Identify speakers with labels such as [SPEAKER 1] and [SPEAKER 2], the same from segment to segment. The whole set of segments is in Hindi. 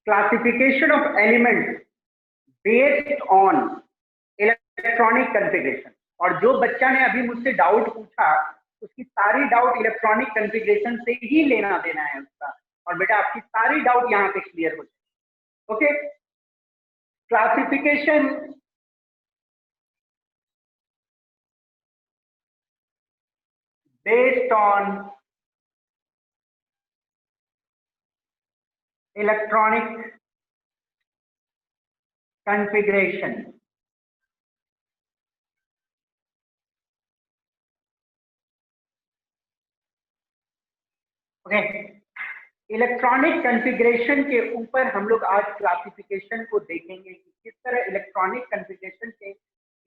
[SPEAKER 1] Classification of elements based on electronic configuration. और जो बच्चा ने अभी मुझसे डाउट पूछा उसकी सारी डाउट इलेक्ट्रॉनिक कॉन्फ़िगरेशन से ही लेना देना है उसका, और बेटा आपकी सारी डाउट यहाँ पे क्लियर हो जाए। Okay, classification based on electronic configuration. Okay, electronic configuration के ऊपर हम लोग आज क्लासिफिकेशन को देखेंगे कि किस तरह इलेक्ट्रॉनिक कॉन्फ़िगरेशन के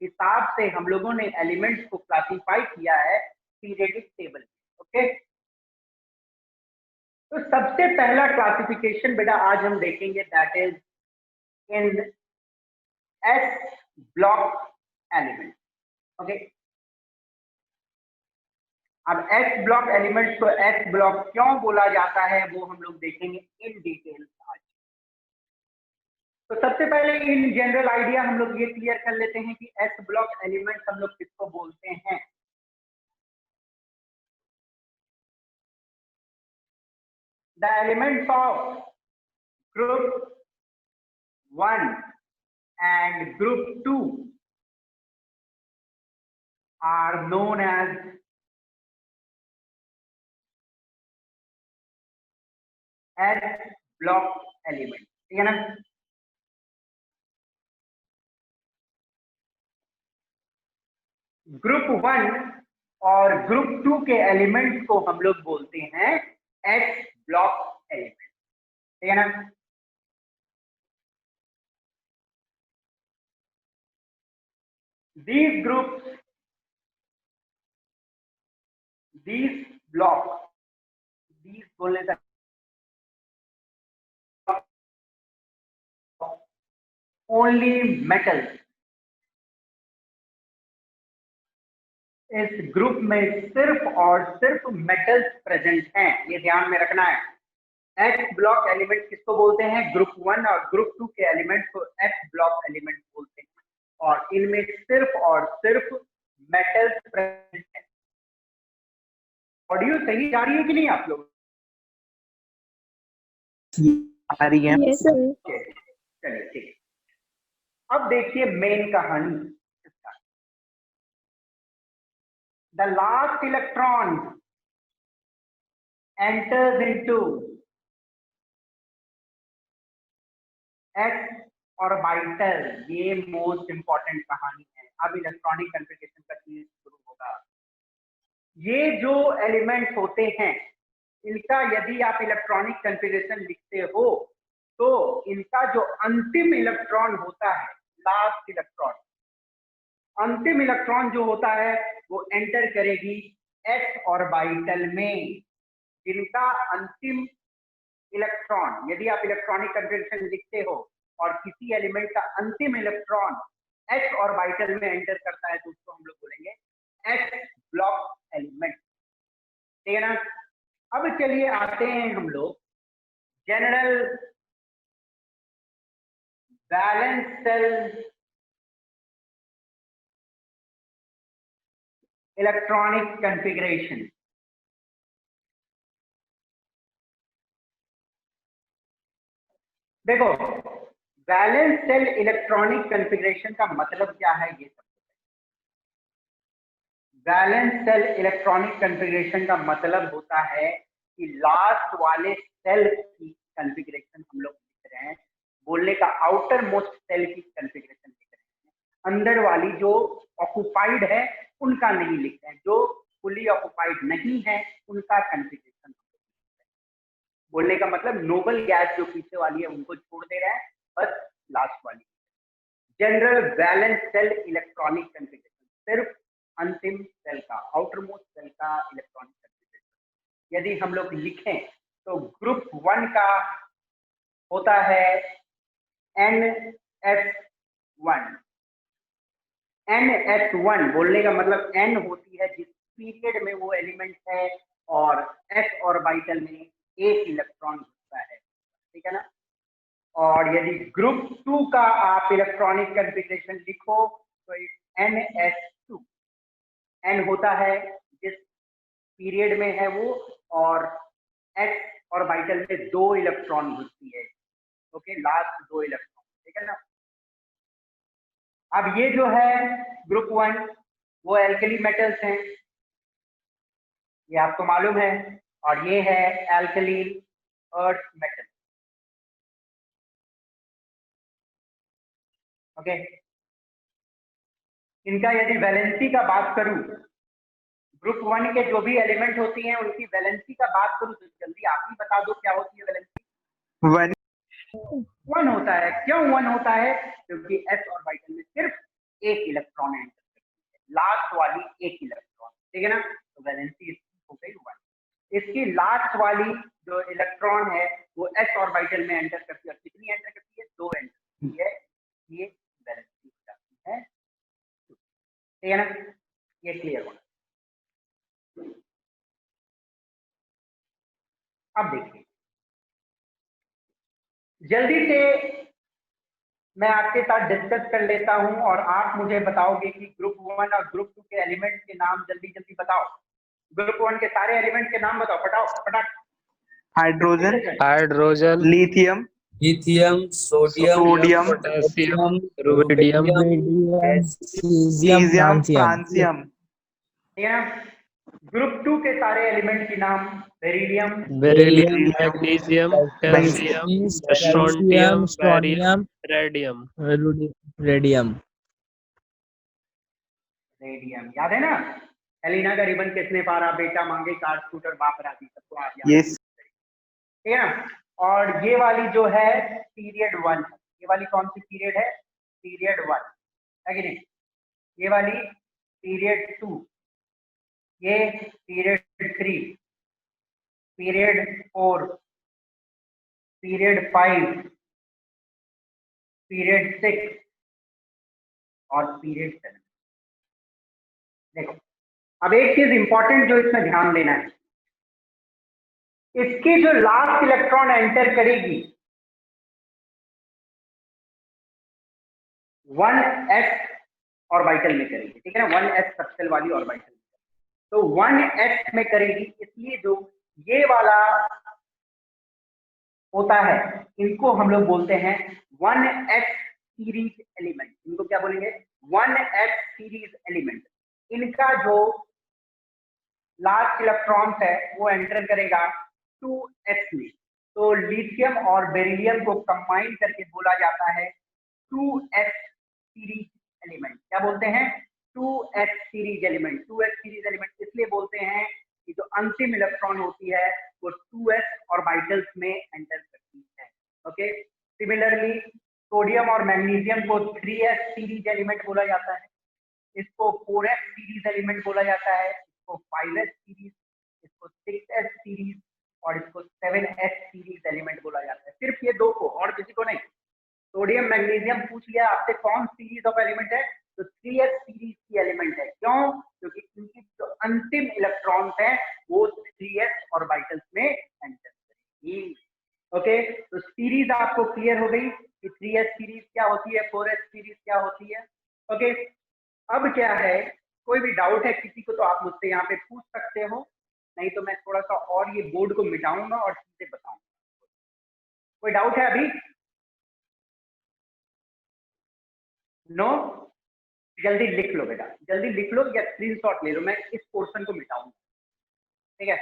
[SPEAKER 1] हिसाब से हम लोगों ने एलिमेंट्स को क्लासिफाई किया है पीरियोडिक टेबल। ओके, तो सबसे पहला क्लासिफिकेशन बेटा आज हम देखेंगे that is in S block element. Okay, अब एस ब्लॉक एलिमेंट्स को एस ब्लॉक क्यों बोला जाता है वो हम लोग देखेंगे इन डिटेल आज। तो सबसे पहले इन जनरल आइडिया हम लोग ये क्लियर कर लेते हैं कि एस ब्लॉक एलिमेंट्स हम लोग किसको बोलते हैं। The elements of group 1 and group 2 are known as S block element। ठीक है ना, ग्रुप 1 और ग्रुप 2 के एलिमेंट्स को हम लोग बोलते हैं S ब्लॉक एलिमेंट। ठीक है ना, these groups, these blocks, these बोलने तक only metals। इस ग्रुप में सिर्फ और सिर्फ मेटल्स प्रेजेंट हैं, ये ध्यान में रखना है। एस ब्लॉक एलिमेंट किसको बोलते हैं, ग्रुप 1 और ग्रुप 2 के एलिमेंट्स को एस ब्लॉक एलिमेंट बोलते हैं, और इनमें सिर्फ और सिर्फ मेटल्स प्रेजेंट है। ऑडियो सही जा रही है कि नहीं आप लोग?
[SPEAKER 2] आ रही है।
[SPEAKER 3] Yes, sir.
[SPEAKER 1] चलिए ठीक। अब देखिए मेन कहानी। The last electron enters into s orbital, ये मोस्ट इंपॉर्टेंट कहानी है। अब इलेक्ट्रॉनिक कॉन्फ़िगरेशन का चीज शुरू होगा। ये जो एलिमेंट्स होते हैं इनका यदि आप इलेक्ट्रॉनिक कॉन्फ़िगरेशन लिखते हो तो इनका जो अंतिम इलेक्ट्रॉन होता है, लास्ट इलेक्ट्रॉन, अंतिम इलेक्ट्रॉन जो होता है वो एंटर करेगी s ऑर्बिटल में। जिनका अंतिम इलेक्ट्रॉन, यदि आप इलेक्ट्रॉनिक कॉन्फ़िगरेशन लिखते हो और किसी एलिमेंट का अंतिम इलेक्ट्रॉन s ऑर्बिटल में एंटर करता है तो उसको हम लोग बोलेंगे s ब्लॉक एलिमेंट। ठीक है ना, अब चलिए आते हैं हम लोग general valence shell electronic configuration. देखो, बैलेंस सेल इलेक्ट्रॉनिक कॉन्फ़िगरेशन का मतलब क्या है ये सब। बैलेंस सेल इलेक्ट्रॉनिक कॉन्फ़िगरेशन का मतलब होता है कि लास्ट वाले सेल की कॉन्फ़िगरेशन हम लोग लिख रहे हैं, बोलने का आउटर मोस्ट सेल की कॉन्फ़िगरेशन लिख रहे हैं, अंदर वाली जो ऑक्युपाइड है उनका नहीं लिख रहे हैं, जो फुली ऑक्युपाइड नहीं है उनका कॉन्फ़िगरेशन। बोलने का मतलब नोबल गैस जो पीछे वाली है उनको छोड़ दे रहे हैं, बस लास्ट वाली। General valence shell electronic configuration, सिर्फ अंतिम सेल का, आउटर मोस्ट सेल का इलेक्ट्रॉनिक कॉन्फ़िगरेशन। यदि हम लोग लिखें तो ग्रुप 1 का होता है NS1। NS1 बोलने का मतलब N होती है जिस पीरियड में वो एलिमेंट है और S ऑर्बिटल में एक इलेक्ट्रॉन होता है। ठीक है ना, और यदि ग्रुप 2 का आप इलेक्ट्रॉनिक कॉन्फ़िगरेशन लिखो तो NS2 N होता है जिस पीरियड में है वो, और S ऑर्बिटल में 2 इलेक्ट्रॉन घुसती है, ओके, लास्ट 2 इलेक्ट्रॉन, ठीक है ना। अब ये जो है ग्रुप 1 वो एल्कली मेटल्स हैं, ये आपको मालूम है, और ये है एल्कलीन अर्थ मेटल, ओके। इनका यदि वैलेंसी का बात करूं, ग्रुप 1 के जो भी एलिमेंट होती हैं उनकी वैलेंसी का बात करूं तो जल्दी आप ही बता दो क्या होती है वैलेंसी। 1 होता है। क्यों 1 होता है? क्योंकि s ऑर्बिटल में सिर्फ एक इलेक्ट्रॉन एंटर करती है, लास्ट वाली एक इलेक्ट्रॉन, ठीक है ना, तो वैलेंसी इसकी हो गई 1। इसकी लास्ट वाली जो इलेक्ट्रॉन है वो s ऑर्बिटल में एंटर करती है, कितनी एंटर करती है? 2 एंटर करती है, ये वैलेंसी हो जाती है, ठीक है ना, ये क्लियर होना। अब देखिए जल्दी से मैं आपके साथ डिस्कस कर लेता हूं और आप मुझे बताओगे कि ग्रुप 1 और ग्रुप 2 के एलिमेंट्स के नाम जल्दी जल्दी बताओ। ग्रुप 1 के सारे एलिमेंट के नाम बताओ, फटाओ फटाक।
[SPEAKER 2] Hydrogen,
[SPEAKER 3] hydrogen,
[SPEAKER 2] lithium,
[SPEAKER 4] lithium, sodium,
[SPEAKER 2] sodium,
[SPEAKER 3] potassium, rubidium,
[SPEAKER 4] caesium,
[SPEAKER 2] caesium,
[SPEAKER 4] francium.
[SPEAKER 2] Francium.
[SPEAKER 1] Group 2 के सारे एलिमेंट के नाम beryllium,
[SPEAKER 3] beryllium, magnesium, calcium, strontium, barium, radium.
[SPEAKER 4] Radium.
[SPEAKER 1] Radium याद है ना। एलिना का रिबन किसने पारा, बेटा मांगे कार स्कूटर बाप राजी, सबको आज याद है,
[SPEAKER 2] यस,
[SPEAKER 1] ठीक है ना। और ये वाली जो है पीरियड 1, ये वाली कौन सी पीरियड है? पीरियड 1 है कि नहीं। ये वाली पीरियड 2, ये पीरियड 3, पीरियड 4, पीरियड 5, पीरियड 6 और पीरियड 7। देखो अब एक चीज इंपॉर्टेंट जो इसमें ध्यान देना है, इसकी जो लास्ट इलेक्ट्रॉन एंटर करेगी 1s ऑर्बिटल में करेगी, ठीक है ना, 1s सबसेल वाली ऑर्बिटल में, तो 1s में करेगी, इसलिए जो ये वाला होता है इनको हम लोग बोलते हैं 1s सीरीज एलिमेंट। इनको क्या बोलेंगे? 1s series element. इनका जो लास्ट इलेक्ट्रॉन है वो एंटर करेगा 2s में, तो लिथियम और बेरिलियम को कंबाइन करके बोला जाता है 2s सीरीज एलिमेंट। क्या बोलते हैं? 2s series element. 2s series element इसलिए बोलते हैं कि जो अंतिम इलेक्ट्रॉन होती है वो 2s ऑर्बिटल्स में एंटर करती है, ओके। सिमिलरली सोडियम और मैग्नीशियम को 3s सीरीज एलिमेंट बोला जाता है, इसको 4s सीरीज एलिमेंट बोला जाता है, इसको 5s सीरीज, इसको 6s सीरीज और इसको 7s सीरीज एलिमेंट बोला जाता है। सिर्फ ये दो को, और किसी को नहीं। सोडियम मैग्नीशियम पूछ लिया आपसे कौन सीरीज ऑफ एलिमेंट है, तो 3s सीरीज की एलिमेंट है। क्यों? क्योंकि इनकी जो अंतिम इलेक्ट्रॉन्स हैं वो 3s ऑर्बिटल्स में एंटर करेगी, ओके। तो सीरीज आपको क्लियर हो गई कि 3s सीरीज क्या होती है, 4s सीरीज क्या होती है, ओके। अब क्या है, कोई भी डाउट है किसी को तो आप मुझसे यहाँ पे पूछ सकते हो, नहीं तो मैं थोड़ा सा और ये बोर्ड को मिटाऊंगा और चीजें बताऊंगा। कोई डाउट है अभी? नो? जल्दी लिख लो बेटा, जल्दी लिख लो या स्क्रीनशॉट ले लो, मैं इस पोर्शन को मिटाऊंगा, ठीक है।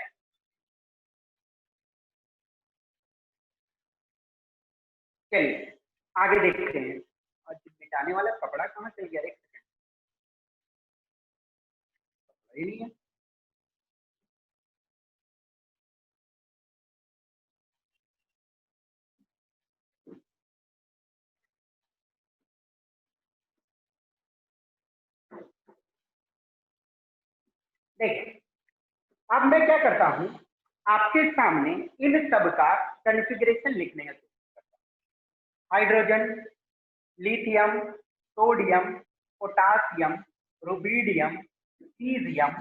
[SPEAKER 1] चलिए आगे देखते हैं। और मिटाने वाला कपड़ा कहाँ चल गया? एक सेकंड, कपड़ा ही नहीं है। देखिए अब मैं क्या करता हूं, आपके सामने इन सब का कॉन्फ़िगरेशन लिखने का कोशिश करता हूं। Hydrogen, lithium, sodium, potassium, rubidium, caesium,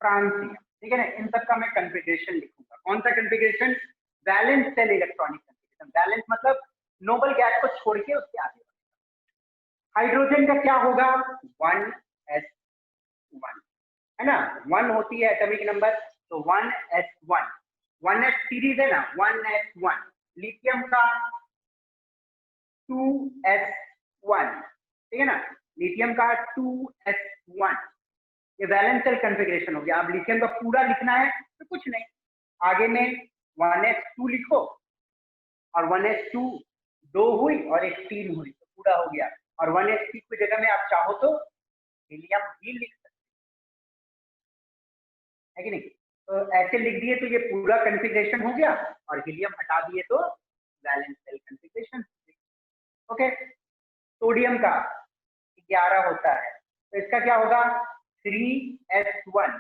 [SPEAKER 1] francium, ठीक है ना, इन सब का मैं कॉन्फ़िगरेशन लिखूंगा। कौन सा configuration? Valence shell electronic configuration. Valence मतलब नोबल गैस को छोड़ के उसके आगे बढ़ेगा। हाइड्रोजन का क्या होगा? 1s1 है ना, 1 होती है एटॉमिक नंबर, तो 1s1, 1s सीरीज है ना, 1s1। लिथियम का 2s1, ठीक है ना, लिथियम का 2s1। ये वैलेंस शेल कॉन्फ़िगरेशन हो गया। अब लिथियम का पूरा लिखना है तो कुछ नहीं, आगे में 1s2 लिखो, और 1s2 2 हुई और एक 3 हुई तो पूरा हो गया। और 1s3 की जगह में आप चाहो तो हीलियम भी लिख सकते है कि नहीं। तो ऐसे लिख दिए तो ये पूरा कॉन्फ़िगरेशन हो गया, और हीलियम हटा दिए तो valence shell configuration. Okay, sodium का 11 होता है, तो इसका क्या होगा? 3s1,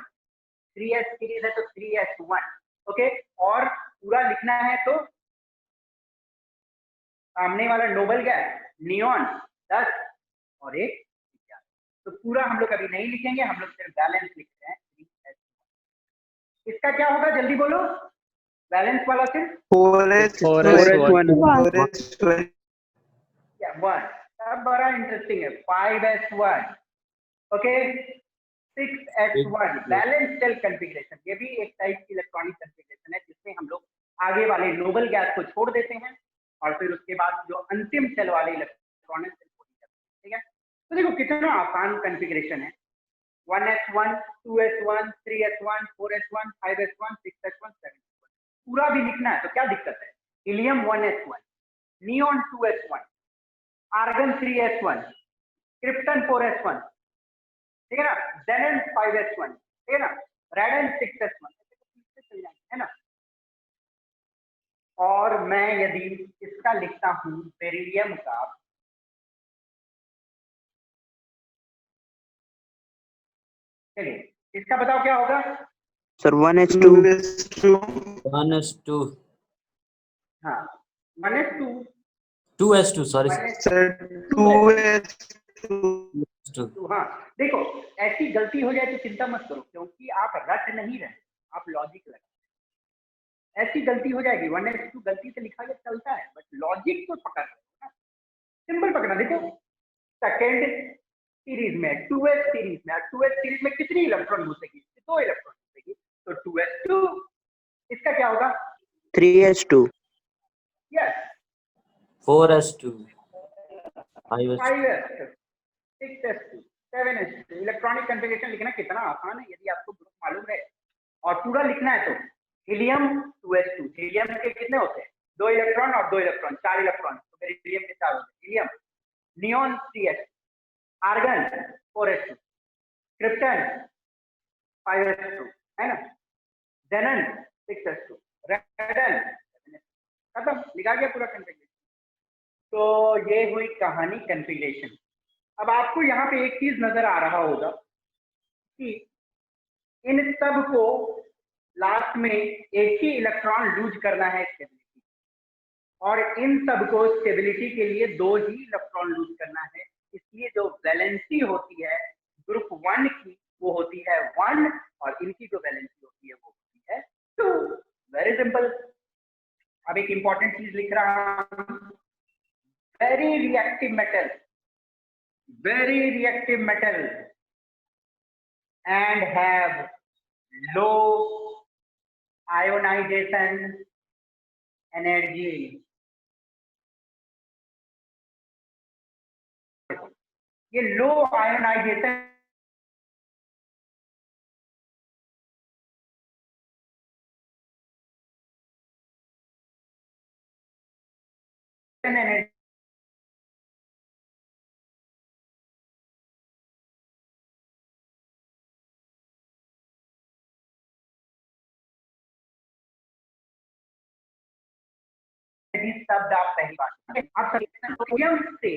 [SPEAKER 1] 3s सीरीज है तो 3s1। ओके, और पूरा लिखना है तो सामने वाला नोबल गैस नियॉन 10 और एक 11। तो पूरा हम लोग अभी नहीं लिखेंगे, हम लोग सिर्फ बैलेंस लिखते हैं 3s1। इसका क्या होगा जल्दी बोलो, बैलेंस वाला सिर्फ
[SPEAKER 3] 4s1
[SPEAKER 1] 1। अब बड़ा इंटरेस्टिंग है, 5s1, okay, 6s1। Balance shell configuration, ये भी एक टाइप की इलेक्ट्रॉनिक कॉन्फ़िगरेशन है जिसमें हम लोग आगे वाले नोबल गैस को छोड़ देते हैं और फिर उसके बाद जो अंतिम शेल वाले इलेक्ट्रॉनिक शेल को करते हैं, ठीक है। तो देखो कितना आसान कॉन्फ़िगरेशन है, 1s1, 2s1, 3s1, 4s1, 5s1, 6s1, 7s1। पूरा भी लिखना है तो क्या दिक्कत है? Helium 1s1, neon 2s1, argon 3s1, krypton 4s1, ठीक है ना, जेनन 5s1, ठीक है ना, रेडन 6s1, चल जाएंगे, है ना। और मैं यदि इसका लिखता हूं बेरिलियम का, चलिए इसका बताओ क्या होगा?
[SPEAKER 2] सर 1s2
[SPEAKER 4] 1s2
[SPEAKER 1] हाँ, 1s2,
[SPEAKER 4] 2s2 sorry
[SPEAKER 2] sir 2s2
[SPEAKER 1] तो हाँ देखो, ऐसी गलती हो जाए तो चिंता मत करो, क्योंकि आप रट नहीं रहे, आप लॉजिक लगा। ऐसी गलती हो जाएगी, 1s2 गलती से लिखा गया चलता है, बट लॉजिक तो पकड़ रहे हो ना, सिंपल पकड़ना। देखो सेकेंड सीरीज में 2s सीरीज में, 2s सीरीज में कितनी इलेक्ट्रॉन घुसेगी? 2 इलेक्ट्रॉन घुसेगी, तो 2s2। इसका क्या होगा?
[SPEAKER 2] 3s2
[SPEAKER 1] yes,
[SPEAKER 4] 4s2 5s2
[SPEAKER 1] 5s2, 6s2, 7s2। Electronic configuration लिखना कितना आसान है यदि आपको ग्रुप मालूम है और पूरा लिखना है तो। हीलियम 2s2, हीलियम के कितने होते हैं? 2 इलेक्ट्रॉन और 2 इलेक्ट्रॉन, 4 इलेक्ट्रॉन, तो मेरे हीलियम के 4 होते हैं। Helium, neon 3s, argon 4s2, krypton 5s2, है ना, जेनन 6s2, रेडन, खत्म, लिखा गया पूरा कॉन्फ़िगरेशन। तो ये हुई कहानी कॉन्फ़िगरेशन। अब आपको यहाँ पे एक चीज नजर आ रहा होगा कि इन सब को लास्ट में एक ही इलेक्ट्रॉन लूज करना है स्टेबिलिटी, और इन सब को स्टेबिलिटी के लिए 2 ही इलेक्ट्रॉन लूज करना है। इसलिए जो वैलेंसी होती है ग्रुप 1 की वो होती है 1, और इनकी जो वैलेंसी होती है वो होती है 2। Very simple. अब एक इंपॉर्टेंट चीज लिख रहा हूं, very reactive metal, very reactive metal and have low ionization energy। ये लो आयोनाइजेशन एनर्जी शब्द आप पहली बार आप सोडियम से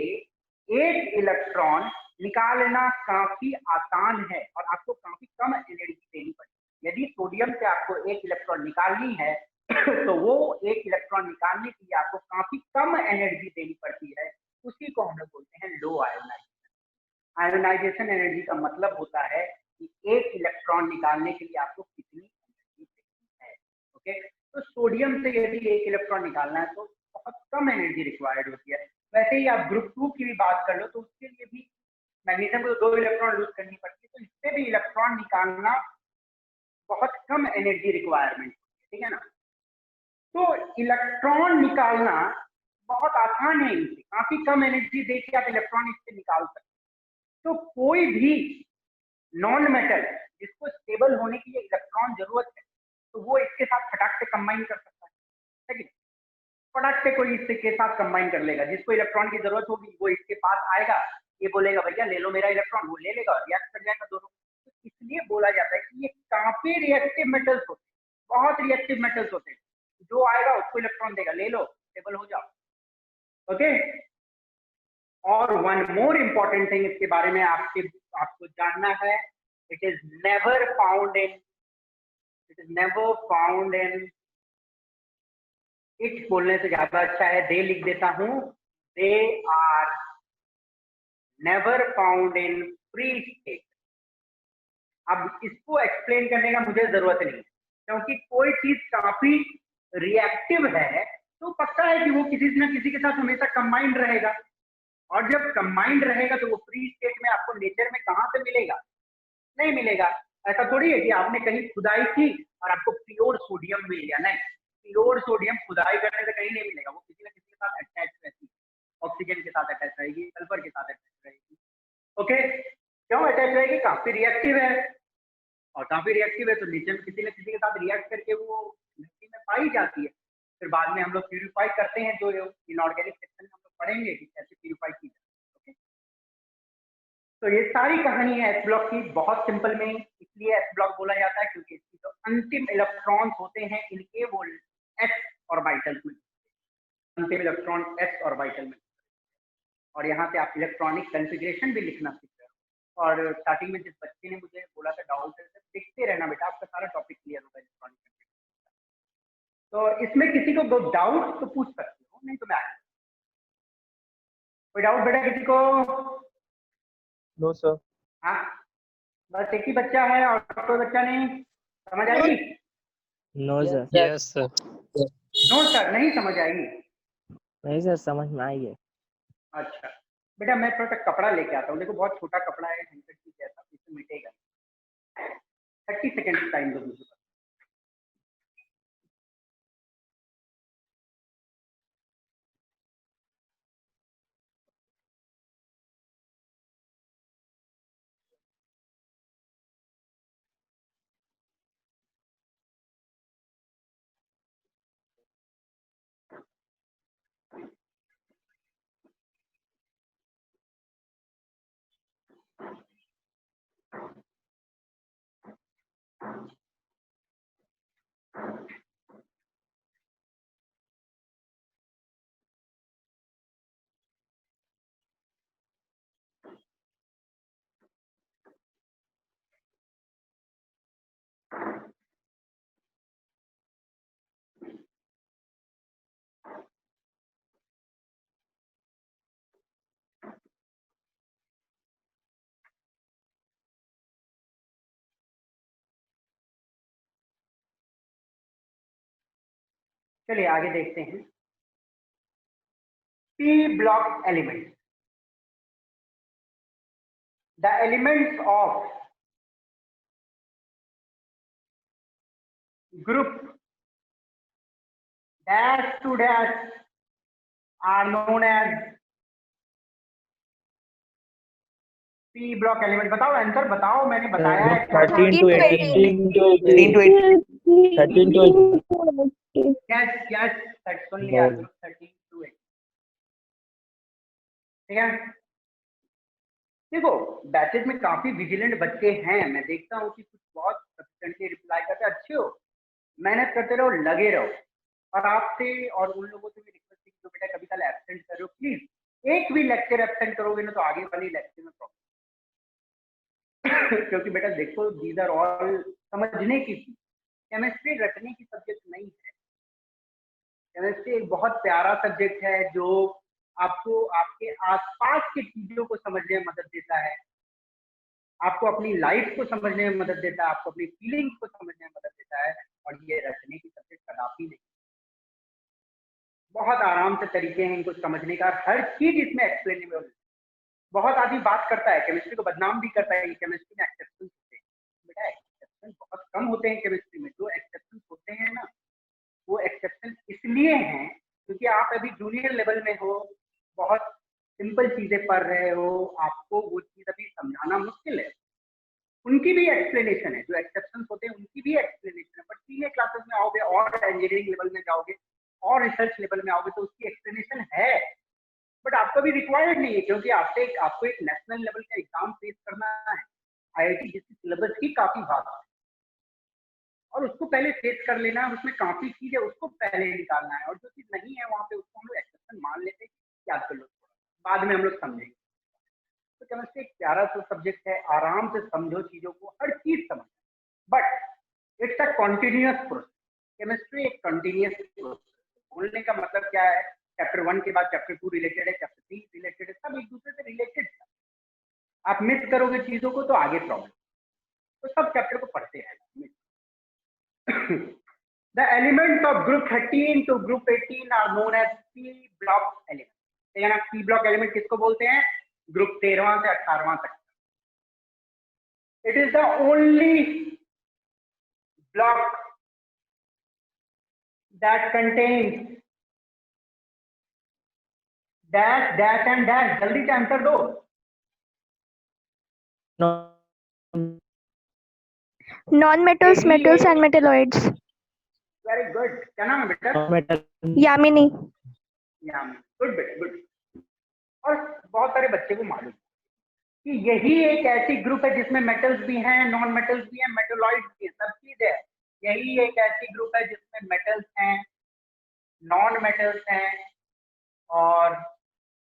[SPEAKER 1] एक इलेक्ट्रॉन निकालना काफी आसान है और आपको काफी कम एनर्जी देनी पड़ती है। यदि सोडियम से आपको एक इलेक्ट्रॉन निकालनी है तो वो एक इलेक्ट्रॉन निकालने के लिए आपको काफी कम एनर्जी देनी पड़ती है, उसी को हम लोग बोलते हैं लो आयोनाइजेशन। आयोनाइजेशन एनर्जी का मतलब होता है कि एक इलेक्ट्रॉन निकालने के लिए आपको कितनी एनर्जी देनी है। ओके, तो सोडियम से यदि एक इलेक्ट्रॉन निकालना है तो बहुत कम एनर्जी रिक्वायर्ड होती है। वैसे ही आप ग्रुप 2 की भी बात कर लो तो उसके लिए भी मैग्नीशियम को 2 इलेक्ट्रॉन लूज करनी पड़ती है, तो इससे भी इलेक्ट्रॉन निकालना बहुत कम एनर्जी रिक्वायरमेंट, ठीक है ना। तो इलेक्ट्रॉन निकालना बहुत आसान है, इनसे काफी कम एनर्जी देके आप इलेक्ट्रॉन इससे निकाल सकते हैं। तो कोई भी नॉन मेटल जिसको स्टेबल होने के लिए इलेक्ट्रॉन जरूरत है तो वो इसके साथ फटाक से कंबाइन कर सकता है कि फटाक से कोई इसके साथ कंबाइन कर लेगा। जिसको इलेक्ट्रॉन की जरूरत होगी वो इसके पास आएगा, ये बोलेगा भैया ले लो मेरा इलेक्ट्रॉन, वो ले लेगा और रिएक्ट कर जाएगा दोनों। तो इसलिए बोला जाता है कि ये काफी रिएक्टिव मेटल्स होते हैं, बहुत रिएक्टिव मेटल्स होते हैं। जो आएगा उसको इलेक्ट्रॉन देगा, ले लो स्टेबल हो जाओ। ओके, और वन मोर इंपॉर्टेंट थिंग इसके बारे में आपको जानना है, it is never found in it बोलने से ज्यादा अच्छा है दे लिख देता हूं, they are never found in free state. अब इसको एक्सप्लेन करने का मुझे जरूरत नहीं, क्योंकि कोई चीज काफी रिएक्टिव है तो पक्का है कि वो किसी न किसी के साथ हमेशा कंबाइंड रहेगा, और जब कंबाइंड रहेगा तो वो फ्री स्टेट में आपको नेचर में कहां से मिलेगा, नहीं मिलेगा। ऐसा थोड़ी है कि आपने कहीं खुदाई की और आपको प्योर सोडियम मिल गया, नहीं, प्योर सोडियम खुदाई करने से कहीं नहीं मिलेगा, वो किसी न किसी के साथ अटैच रहती है, ऑक्सीजन के साथ अटैच रहेगी, सल्फर के साथ अटैच रहेगी। ओके, क्यों अटैच रहेगी, काफी रिएक्टिव है, और काफी रिएक्टिव है तो नेचर में किसी न किसी के साथ रिएक्ट करके वो मिट्टी में पाई जाती है। फिर बाद में हम लोग प्यूरिफाई करते हैं, जो इनऑर्गेनिक सेक्शन में हम लोग पढ़ेंगे कि कैसे प्यूरिफाई की जाए। ओके, तो ये सारी कहानी है एस ब्लॉक की, बहुत सिंपल में, इसलिए एस ब्लॉक बोला जाता है क्योंकि इसकी जो अंतिम इलेक्ट्रॉन्स होते हैं इनके वो एस ऑर्बिटल में, अंतिम इलेक्ट्रॉन एस ऑर्बिटल में, और यहाँ से आप इलेक्ट्रॉनिक कॉन्फ़िगरेशन भी लिखना सीख रहे हो। और स्टार्टिंग में जिस बच्चे ने मुझे बोला था डाउट है, देखते रहना बेटा, आपका सारा टॉपिक क्लियर होगा इलेक्ट्रॉनिक कॉन्फ़िगरेशन। तो इसमें किसी को डाउट तो पूछ सकते हो, नहीं तो मैं आगे। कोई डाउट बेटा किसी को?
[SPEAKER 3] No sir.
[SPEAKER 1] हाँ, बस एक ही बच्चा है और कोई बच्चा नहीं? समझ आएगी?
[SPEAKER 3] No sir.
[SPEAKER 5] Yes sir.
[SPEAKER 1] No sir, नहीं समझ आएगी?
[SPEAKER 3] नहीं सर, समझ में आई है।
[SPEAKER 1] अच्छा बेटा, मैं थोड़ा सा कपड़ा लेके आता हूँ, देखो बहुत छोटा कपड़ा है, हैंकरचीफ जैसा, इससे मिटेगा। 30 सेकेंड टाइम दो मुझे। चलिए आगे देखते हैं। P block elements. The elements of group dash to dash are known as P block element. बताओ आंसर बताओ, मैंने बताया है
[SPEAKER 3] 13 to 18 to 13 to 18।
[SPEAKER 1] यस सुन लिया, 13 to 18, ठीक है। देखो बैचेज में काफी विजिलेंट बच्चे हैं, मैं देखता हूँ कि कुछ बहुत सफिशिएंटली रिप्लाई करते, अच्छे हो, मेहनत करते रहो, लगे रहो। और आपसे और उन लोगों से भी रिक्वेस्ट है जो बेटा कभी कल एब्सेंट कर रहे हो, प्लीज एक भी लेक्चर एब्सेंट करोगे ना तो आगे वाली लेक्चर में प्रॉब्लम क्योंकि बेटा देखो दीज आर ऑल समझने की चीज, केमिस्ट्री रटने की सब्जेक्ट नहीं है। केमिस्ट्री एक बहुत प्यारा सब्जेक्ट है जो आपको आपके आसपास की चीजों को समझने में मदद देता है, आपको अपनी लाइफ को समझने में मदद देता है, आपको अपनी फीलिंग्स को समझने में मदद देता है, और ये रटने की सब्जेक्ट कदापि नहीं। बहुत आराम से तरीके हैं इनको समझने का, हर चीज इसमें एक्सप्लेनेबल है। बहुत आदमी बात करता है, केमिस्ट्री को बदनाम भी करता है कि केमिस्ट्री में एक्सेप्शंस होते हैं। बेटा एक्सेप्शन बहुत कम होते हैं केमिस्ट्री में। जो एक्सेप्शन होते हैं ना, वो एक्सेप्शन इसलिए हैं क्योंकि आप अभी जूनियर लेवल में हो, बहुत सिंपल चीजें पढ़ रहे हो, आपको वो चीज अभी समझाना मुश्किल है। उनकी भी एक्सप्लेनेशन है, जो एक्सेप्शन होते हैं उनकी भी एक्सप्लेनेशन है, बट सीनियर क्लासेस में आओगे और इंजीनियरिंग लेवल में जाओगे और रिसर्च लेवल में आओगे तो उसकी एक्सप्लेनेशन है, बट आपको भी रिक्वायर्ड नहीं है, क्योंकि आपको एक नेशनल लेवल का एग्जाम फेस करना है। आईआईटी जिसकी सिलेबस ही काफी भाग है और उसको पहले फेस कर लेना है, उसमें काफी चीज है उसको पहले निकालना है, और जो चीज नहीं है वहां पे उसको हम लोग एक्सेप्शन मान लेते हैं, याद कर लो, बाद में हम लोग समझेंगे। तो केमिस्ट्री एक प्यारा सा सब्जेक्ट है, आराम से समझो चीजों को, हर चीज समझो, but it's a continuous process. Chemistry एक कंटिन्यूअस प्रोसेस। बोलने का मतलब क्या है, चैप्टर 1 के बाद चैप्टर 2 रिलेटेड है, चैप्टर 3 रिलेटेड है, सब एक दूसरे से रिलेटेड है। आप मिस करोगे चीजों को तो आगे प्रॉब्लम। तो सब चैप्टर को पढ़ते हैं। The elements of group 13 to group 18 are known as P block elements. ठीक है ना, P block element किसको बोलते हैं, ग्रुप 13वां से 18वां तक। It is the only block that contains dash dash and dash। जल्दी से आंसर दो।
[SPEAKER 5] Non-metals, metals and metalloids.
[SPEAKER 1] Very good. क्या नाम है बेटा?
[SPEAKER 5] यामिनी।
[SPEAKER 1] गुड बेटा, गुड। और बहुत सारे बच्चे को मालूम कि यही एक ऐसी ग्रुप है जिसमें मेटल्स भी हैं, नॉन मेटल्स भी हैं, मेटलॉइड्स भी हैं, सब चीज है। यही एक ऐसी ग्रुप है जिसमें मेटल्स हैं, नॉन मेटल्स हैं और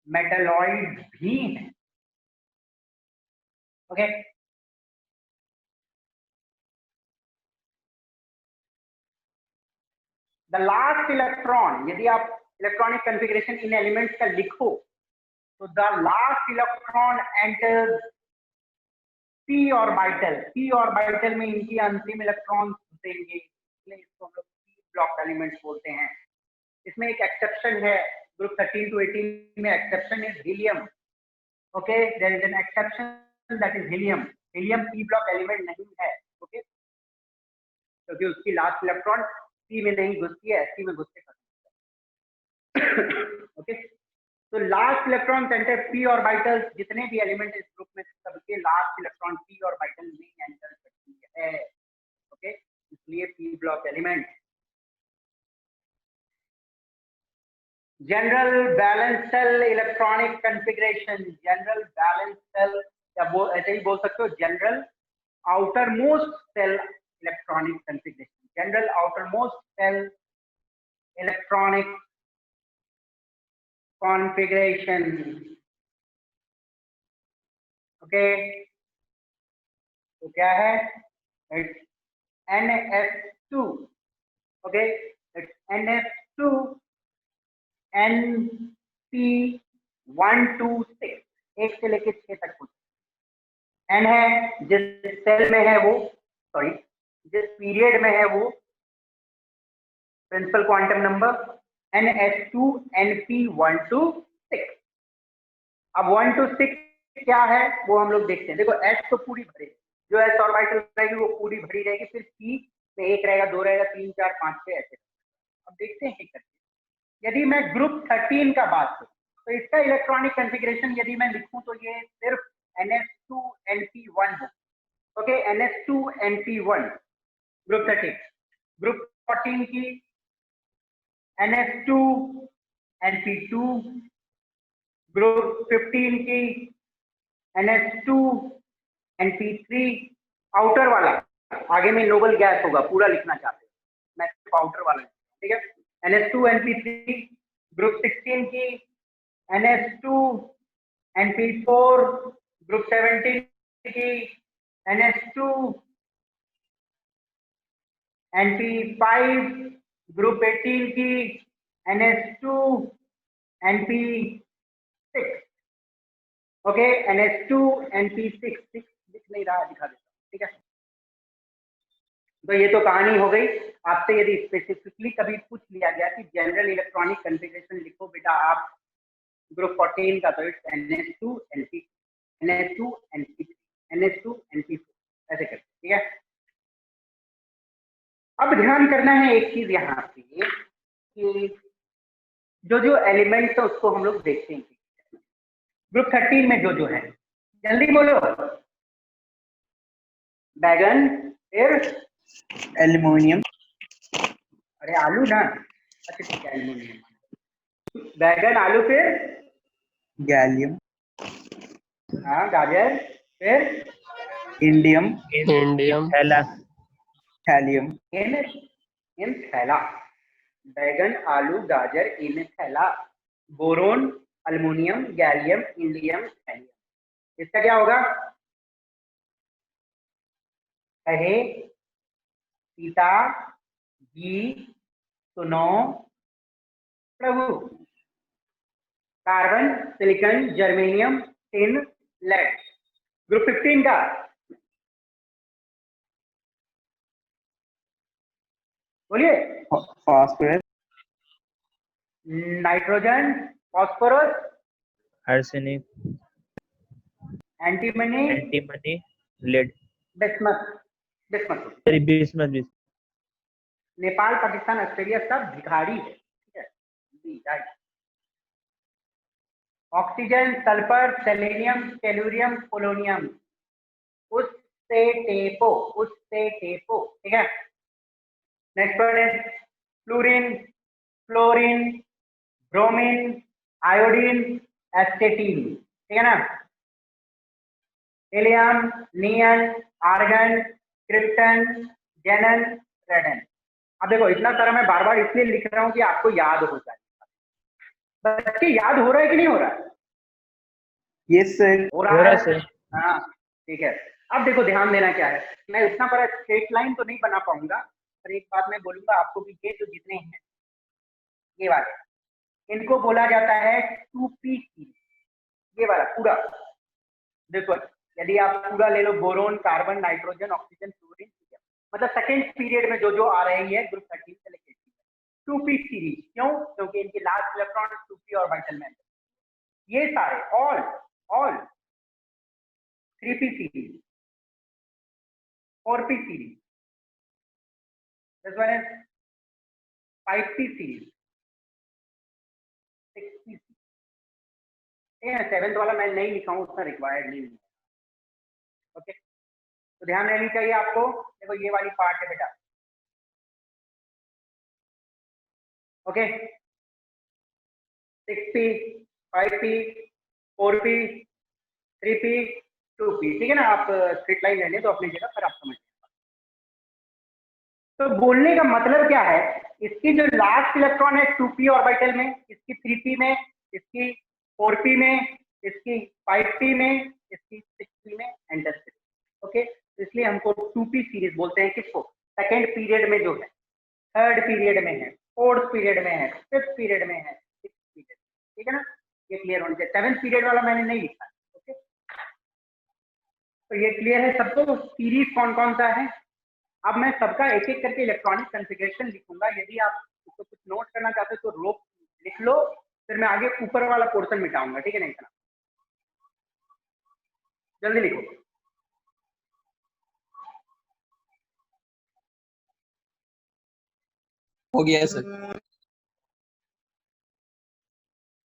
[SPEAKER 1] मेटलॉइड्स भी हैं। ओके, द लास्ट इलेक्ट्रॉन, यदि आप इलेक्ट्रॉनिक कॉन्फ़िगरेशन इन एलिमेंट्स का लिखो तो the last electron enters p orbital. p orbital में इनकी अंतिम इलेक्ट्रॉन देंगे, इसलिए इसको हम लोग p ब्लॉक एलिमेंट्स बोलते हैं। इसमें एक एक्सेप्शन है, ग्रुप 13 to 18 में exception is helium. Okay, there is an exception that is helium. Helium p block element नहीं है, ओके, क्योंकि उसकी लास्ट इलेक्ट्रॉन p में नहीं घुसती है, s में घुस के खत्म होता है। ओके, तो last electron enter p orbitals, जितने भी एलिमेंट इस ग्रुप में सबके लास्ट इलेक्ट्रॉन p ऑर्बिटल में एंटर करती है। ओके, इसलिए p block element. General valence shell electronic configuration. General valence shell, या वो ऐसे ही बोल सकते हो general outermost shell electronic configuration. General outermost shell electronic configuration। Okay, तो क्या है, it's NS2। Okay, it's NS2 NP126, 1 से लेके 6 तक कुछ। N है जिस सेल में है वो, सॉरी जिस पीरियड में है वो principal quantum number NS2 NP126। अब 1 to 6 क्या है वो हम लोग देखते हैं। देखो S तो पूरी भरी, जो S ऑर्बिटल रहेगी वो पूरी भरी रहेगी, फिर P में 1 रहेगा, 2 रहेगा, 3 4 5 6 ऐसे। अब देखते हैं करके। यदि मैं ग्रुप 13 का बात करूं तो इसका इलेक्ट्रॉनिक कॉन्फ़िगरेशन यदि मैं लिखूं तो ये सिर्फ NS2 NP1 है। Okay, NS2 NP1 group 13। Group 14 की NS2 NP2, ग्रुप 15 की NS2 NP3। आउटर वाला आगे में नोबल गैस होगा, पूरा लिखना चाहते हैं, मैं सिर्फ आउटर वाला, ठीक है। NS2 NP3। ग्रुप 16 की NS2 NP4। ग्रुप 17 की NS2 NP5। ग्रुप 18 की NS2 NP6। Okay, NS2 NP6 दिख नहीं रहा, दिखा देता हूं, ठीक है। तो ये तो कहानी हो गई। आपसे यदि स्पेसिफिकली कभी पूछ लिया गया कि जनरल इलेक्ट्रॉनिक कॉन्फ़िगरेशन लिखो बेटा आप ग्रुप 14 का, तो it's NH2 NP, NH2 NP3, NH2 NP4 ऐसे करते, ठीक है। अब ध्यान करना है एक चीज यहाँ पे कि जो एलिमेंट्स है उसको हम लोग देखते हैं ग्रुप 13 में जो है, जल्दी बोलो। बैगन, फिर
[SPEAKER 2] एल्युमिनियम,
[SPEAKER 1] अरे आलू ना, अच्छा ठीक है एल्यूमिनियम, बैगन आलू, फिर
[SPEAKER 2] गैलियम,
[SPEAKER 1] हाँ गाजर, फिर
[SPEAKER 2] इंडियम,
[SPEAKER 3] थैला,
[SPEAKER 2] थैलियम,
[SPEAKER 1] इन थैला, बैगन आलू गाजर इन थैला, boron aluminium gallium indium thallium. इसका क्या होगा? कहे, सीता, जी, सुनो, प्रभु। Carbon, silicon, germanium, tin, lead. Group 15 का बोलिए।
[SPEAKER 2] Phosphorus,
[SPEAKER 1] nitrogen, phosphorus,
[SPEAKER 3] arsenic,
[SPEAKER 1] antimony,
[SPEAKER 3] antimony, lead,
[SPEAKER 1] bismuth. Bismuth
[SPEAKER 3] bismuth,
[SPEAKER 1] Nepal Pakistan Australia सब भिखारी है, ठीक है। भिखारी। Oxygen, sulphur, selenium, tellurium, polonium, उससे टेपो, उससे टेपो, ठीक है। नेक्स्ट वन है fluorine, fluorine, bromine, iodine, astatine, ठीक है ना। Helium, neon, argon, krypton, जेनन, रेडन। अब देखो इतना सारा मैं बार बार इसलिए लिख रहा हूं कि आपको याद हो जाए। बच्चे याद हो रहा है कि नहीं हो रहा है?
[SPEAKER 2] यस सर,
[SPEAKER 1] हो रहा है
[SPEAKER 3] सर।
[SPEAKER 1] हाँ ठीक है। अब देखो ध्यान देना क्या है, मैं इतना बड़ा स्ट्रेट लाइन तो नहीं बना पाऊंगा, पर एक बात मैं बोलूंगा आपको कि ये जो जितने हैं ये वाले, इनको बोला जाता है 2p सीरीज। ये वाला पूरा देखो, यदि आप पूरा ले लो, boron, carbon, nitrogen, oxygen, fluorine, मतलब सेकेंड पीरियड में जो आ रही है ग्रुप 13 से लेकर 2p सीरीज। क्यों? क्योंकि इनकी लास्ट इलेक्ट्रॉन 2p ऑर्बिटल में। ये सारे all 3p series, 4p series, this one is 5p series, 6p series. Seventh वाला मैं नहीं लिखा हूँ, उसका रिक्वायर्ड नहीं है। ओके, तो ध्यान रहनी चाहिए आपको। देखो ये वाली पार्ट है बेटा, okay. 6p, 5p, 4p, 3p, 2p, ठीक है ना। आप स्ट्रेट लाइन लेने तो अपनी जगह पर आप समझ। तो बोलने का मतलब क्या है, इसकी जो लास्ट इलेक्ट्रॉन है 2p ऑर्बिटल में, इसकी 3p में, इसकी 4p में, इसकी 5p में, इसकी 6p में एंटर करें। ओके, इसलिए हमको 2p सीरीज बोलते हैं। किसको? सेकेंड पीरियड में जो है, थर्ड पीरियड में है, फोर्थ पीरियड में है, फिफ्थ पीरियड में है, सिक्स्थ पीरियड, ठीक है ना। ये क्लियर होना चाहिए। सेवेंथ पीरियड वाला मैंने नहीं लिखा। ओके, तो ये क्लियर है सबको सीरीज कौन कौन सा है। अब मैं सबका एक एक करके इलेक्ट्रॉनिक कॉन्फ़िगरेशन लिखूंगा। यदि आप उसको कुछ नोट करना चाहते हो तो रोक लिख लो, फिर मैं आगे ऊपर वाला पोर्शन मिटाऊंगा, ठीक है ना। इतना जल्दी लिखो।
[SPEAKER 2] हो गया सर।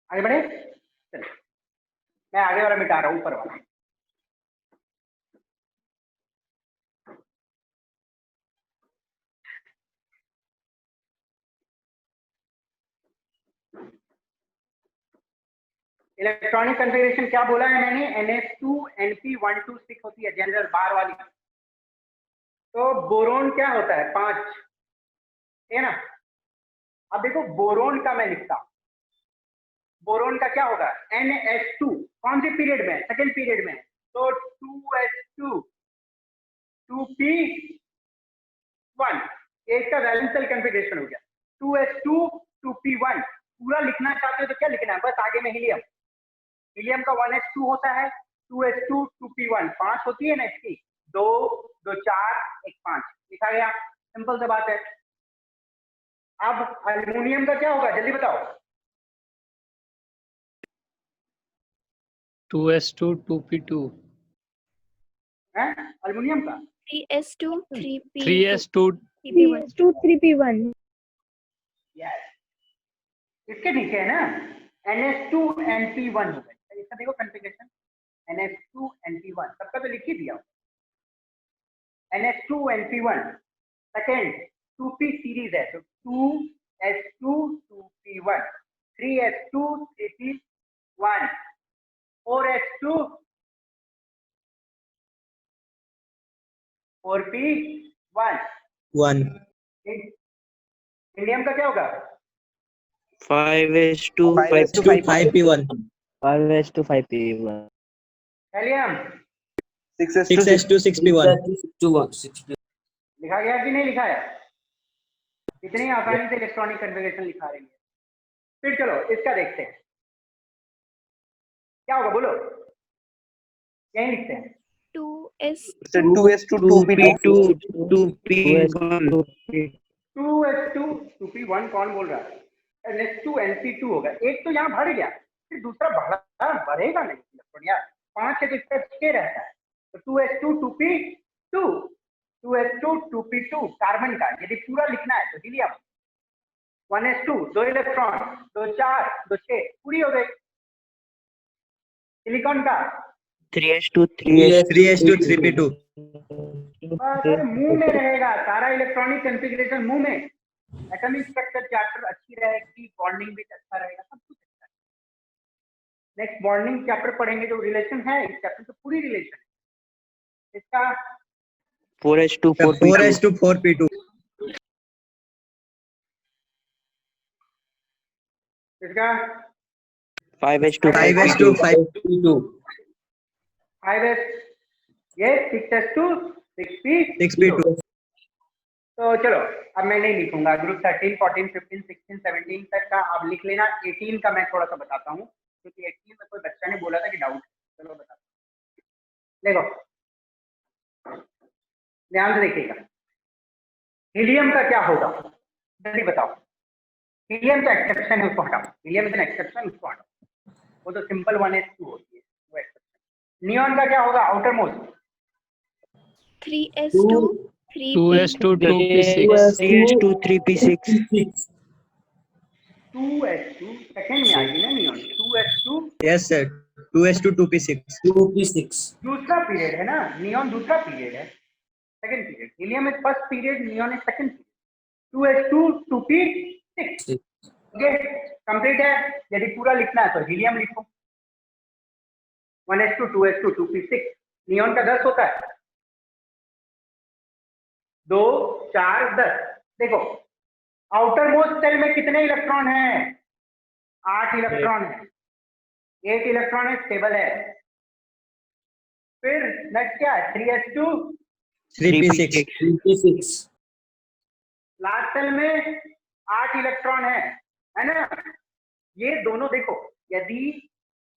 [SPEAKER 1] आगे बढ़े, चलो मैं आगे वाला मिटा रहा हूँ, ऊपर वाला। इलेक्ट्रॉनिक कॉन्फ़िगरेशन क्या बोला है मैंने? NH2 NP126 होती है जनरल बार वाली। तो बोरोन क्या होता है? 5, ठीक है ना। अब देखो बोरोन का मैं लिखता हूं, बोरोन का क्या होगा? NH2, कौन से पीरियड में? सेकेंड पीरियड में। तो 2s2 2p1, ये इसका वैलेंशियल कॉन्फ़िगरेशन हो गया। 2s2 2p1 पूरा लिखना चाहते हो तो क्या लिखना है? बस आगे में हीलियम, हीलियम का 1s2 होता है, 2s2 2p1, 5 होती है ना इसकी, 2 2 4 1 5, लिखा गया, सिंपल सा बात है। अब एल्युमिनियम का क्या होगा, जल्दी बताओ।
[SPEAKER 6] 2s2 2p2
[SPEAKER 1] है एल्युमिनियम का
[SPEAKER 5] 3s2 3p
[SPEAKER 6] 3s2
[SPEAKER 5] 3p2 3p1
[SPEAKER 1] yes, इसके नीचे है ना NH2NP1 होगा, इसका देखो कॉन्फ़िगरेशन NH2NP1 सबका तो लिख ही दिया, NH2NP1 सेकेंड 2p सीरीज है तो 2s2 2p1 3s2 3p1 4s2 4p1
[SPEAKER 2] 1
[SPEAKER 1] indium का क्या होगा
[SPEAKER 3] 5s2
[SPEAKER 2] 5s2 5p1
[SPEAKER 3] 5s2 5p1
[SPEAKER 1] helium
[SPEAKER 2] 6s2 6p1
[SPEAKER 1] लिखा गया कि नहीं लिखा है, इतनी आसानी से इलेक्ट्रॉनिक कन्फिगरेशन लिखा रही है। फिर चलो इसका देखते हैं क्या होगा, बोलो यही लिखते हैं
[SPEAKER 5] 2s2
[SPEAKER 2] 2s2 2p2
[SPEAKER 3] 2p1
[SPEAKER 1] 2s2 2p1 कौन बोल रहा है, NH2 NP2 होगा, एक तो यहाँ बढ़ गया फिर दूसरा बढ़ेगा नहीं इलेक्ट्रॉन यार, 5 है तो इसका 6 रहता है, तो 2s2 2p2 2s2 2p2 carbon का यदि पूरा लिखना है तो हीलियम 1s2 2 इलेक्ट्रॉन 2 4 2 6 पूरी हो गई। सिलिकॉन का
[SPEAKER 3] 3s2
[SPEAKER 2] 3s2 3p2
[SPEAKER 1] अगर मुंह में रहेगा सारा इलेक्ट्रॉनिक कॉन्फ़िगरेशन मुंह में, एटॉमिक स्ट्रक्चर चैप्टर अच्छी रहेगी, बॉन्डिंग भी अच्छा रहेगा, सब कुछ अच्छा है। नेक्स्ट बॉन्डिंग चैप्टर पढ़ेंगे, जो रिलेशन है इस चैप्टर से पूरी रिलेशन है इसका
[SPEAKER 3] 4s2
[SPEAKER 2] 4s2 4p2
[SPEAKER 1] इसका
[SPEAKER 3] 5s2
[SPEAKER 2] 5s2 5p2
[SPEAKER 1] 5s ये 6s2 6p2।
[SPEAKER 2] 6p2
[SPEAKER 1] तो चलो अब मैं नहीं लिखूंगा, ग्रुप 13 14 15 16 17 तक का आप लिख लेना, 18 का मैं थोड़ा सा बताता हूँ क्योंकि 18 में कोई बच्चा ने बोला था कि डाउट, चलो बताता हूँ। देखो ध्यान से देखिएगा, हीलियम का क्या होगा जल्दी बताओ, हीलियम का एक्सेप्शन है उसको हटाओ, हीलियम इज एन एक्सेप्शन उसको हटाओ, वो तो सिंपल 1s2 होती है वो एक्सेप्शन। नियॉन का क्या होगा outer most
[SPEAKER 5] 3s2
[SPEAKER 6] 2s2
[SPEAKER 5] 3p2
[SPEAKER 6] 2p6
[SPEAKER 3] 3s2 3p6
[SPEAKER 1] 2s2 second में आएगी ना neon 2s2
[SPEAKER 2] yes sir 2s2 2p6
[SPEAKER 1] दूसरा पीरियड है ना, नियॉन दूसरा पीरियड है, second period, helium is first period, neon is second period, 2s2 2p6 okay complete है। यदि पूरा लिखना है तो हीलियम लिखो 1s2 2s2 2p6, नियॉन का 10 होता है 2 4 10। देखो आउटर मोस्ट सेल में कितने इलेक्ट्रॉन हैं, 8 इलेक्ट्रॉन है, 8 इलेक्ट्रॉन है, स्टेबल है। फिर नेक्स्ट क्या है 3s2
[SPEAKER 2] 3p6
[SPEAKER 1] लास्ट सेल में 8 इलेक्ट्रॉन है ना। ये दोनों देखो, यदि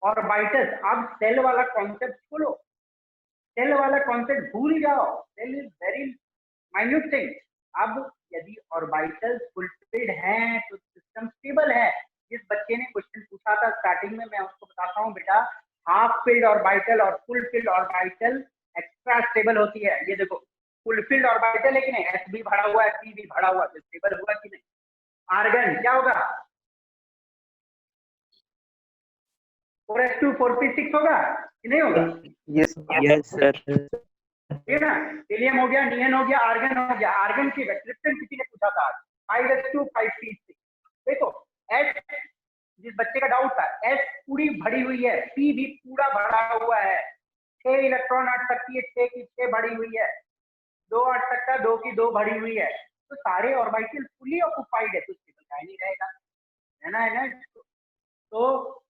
[SPEAKER 1] ऑर्बिटल्स, अब सेल वाला कॉन्सेप्ट छोड़ो, सेल वाला कॉन्सेप्ट भूल जाओ, shell is very minute thing. अब यदि ऑर्बिटल्स फुलफिल्ड हैं तो सिस्टम स्टेबल है। जिस बच्चे ने क्वेश्चन पूछा था स्टार्टिंग में, मैं उसको बताता हूँ बेटा, हाफ फिल्ड ऑर्बिटल और full field orbital extra stable होती है। ये देखो फुलफिल्ड ऑर्बिटल है कि नहीं, s भी भरा हुआ है, p भी भरा हुआ है, तो स्टेबल हुआ कि नहीं। आर्गन क्या होगा 4s2 4p6 होगा कि नहीं होगा,
[SPEAKER 2] yes
[SPEAKER 3] sir
[SPEAKER 1] ठीक है ना। हीलियम हो गया, नियन हो गया, आर्गन हो गया। आर्गन की क्रिप्टन किसी ने पूछा था 5s2 5p6। देखो s, जिस बच्चे का डाउट था, s पूरी भरी हुई है, p भी पूरा भरा हुआ है, 6 इलेक्ट्रॉन अट सकती है, 6 की 6 भरी हुई है, 2 अट सकता है, 2 की 2 भरी हुई है, तो सारे ऑर्बिटल फुली ऑक्युपाइड है, तो स्टेबल काहे नहीं रहेगा, है ना। तो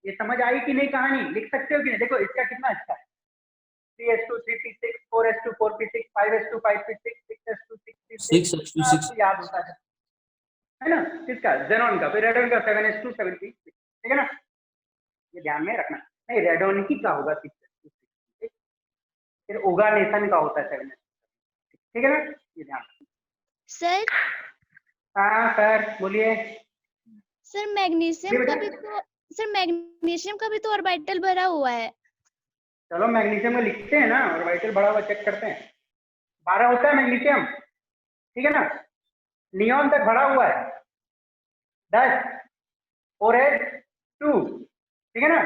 [SPEAKER 1] ये समझ आई कि नहीं कहानी, लिख सकते हो कि नहीं। देखो इसका कितना अच्छा है, 3s2 3p6 4s2 4p6 5s2 5p6 6s2 6p6 आपको याद होता है ना। किसका जेनॉन का, फिर रेडॉन का 7s2 7p6, ठीक है ना, ये ध्यान में रखना। नहीं रेडोनिकी का होगा 6s2 6p6, फिर ओगानेसन का होता है 7s2, ठीक है ना, ये ध्यान रखना।
[SPEAKER 5] सर
[SPEAKER 1] हाँ सर बोलिए।
[SPEAKER 5] सर मैग्नीशियम का भी तो सर मैग्नीशियम का भी तो ऑर्बिटल भरा हुआ है।
[SPEAKER 1] चलो मैग्नीशियम में लिखते हैं ना, ऑर्बिटल बड़ा हुआ चेक करते हैं। 12 होता है मैग्नीशियम, ठीक है ना। नियॉन तक भरा हुआ है 10 4s2, ठीक है ना।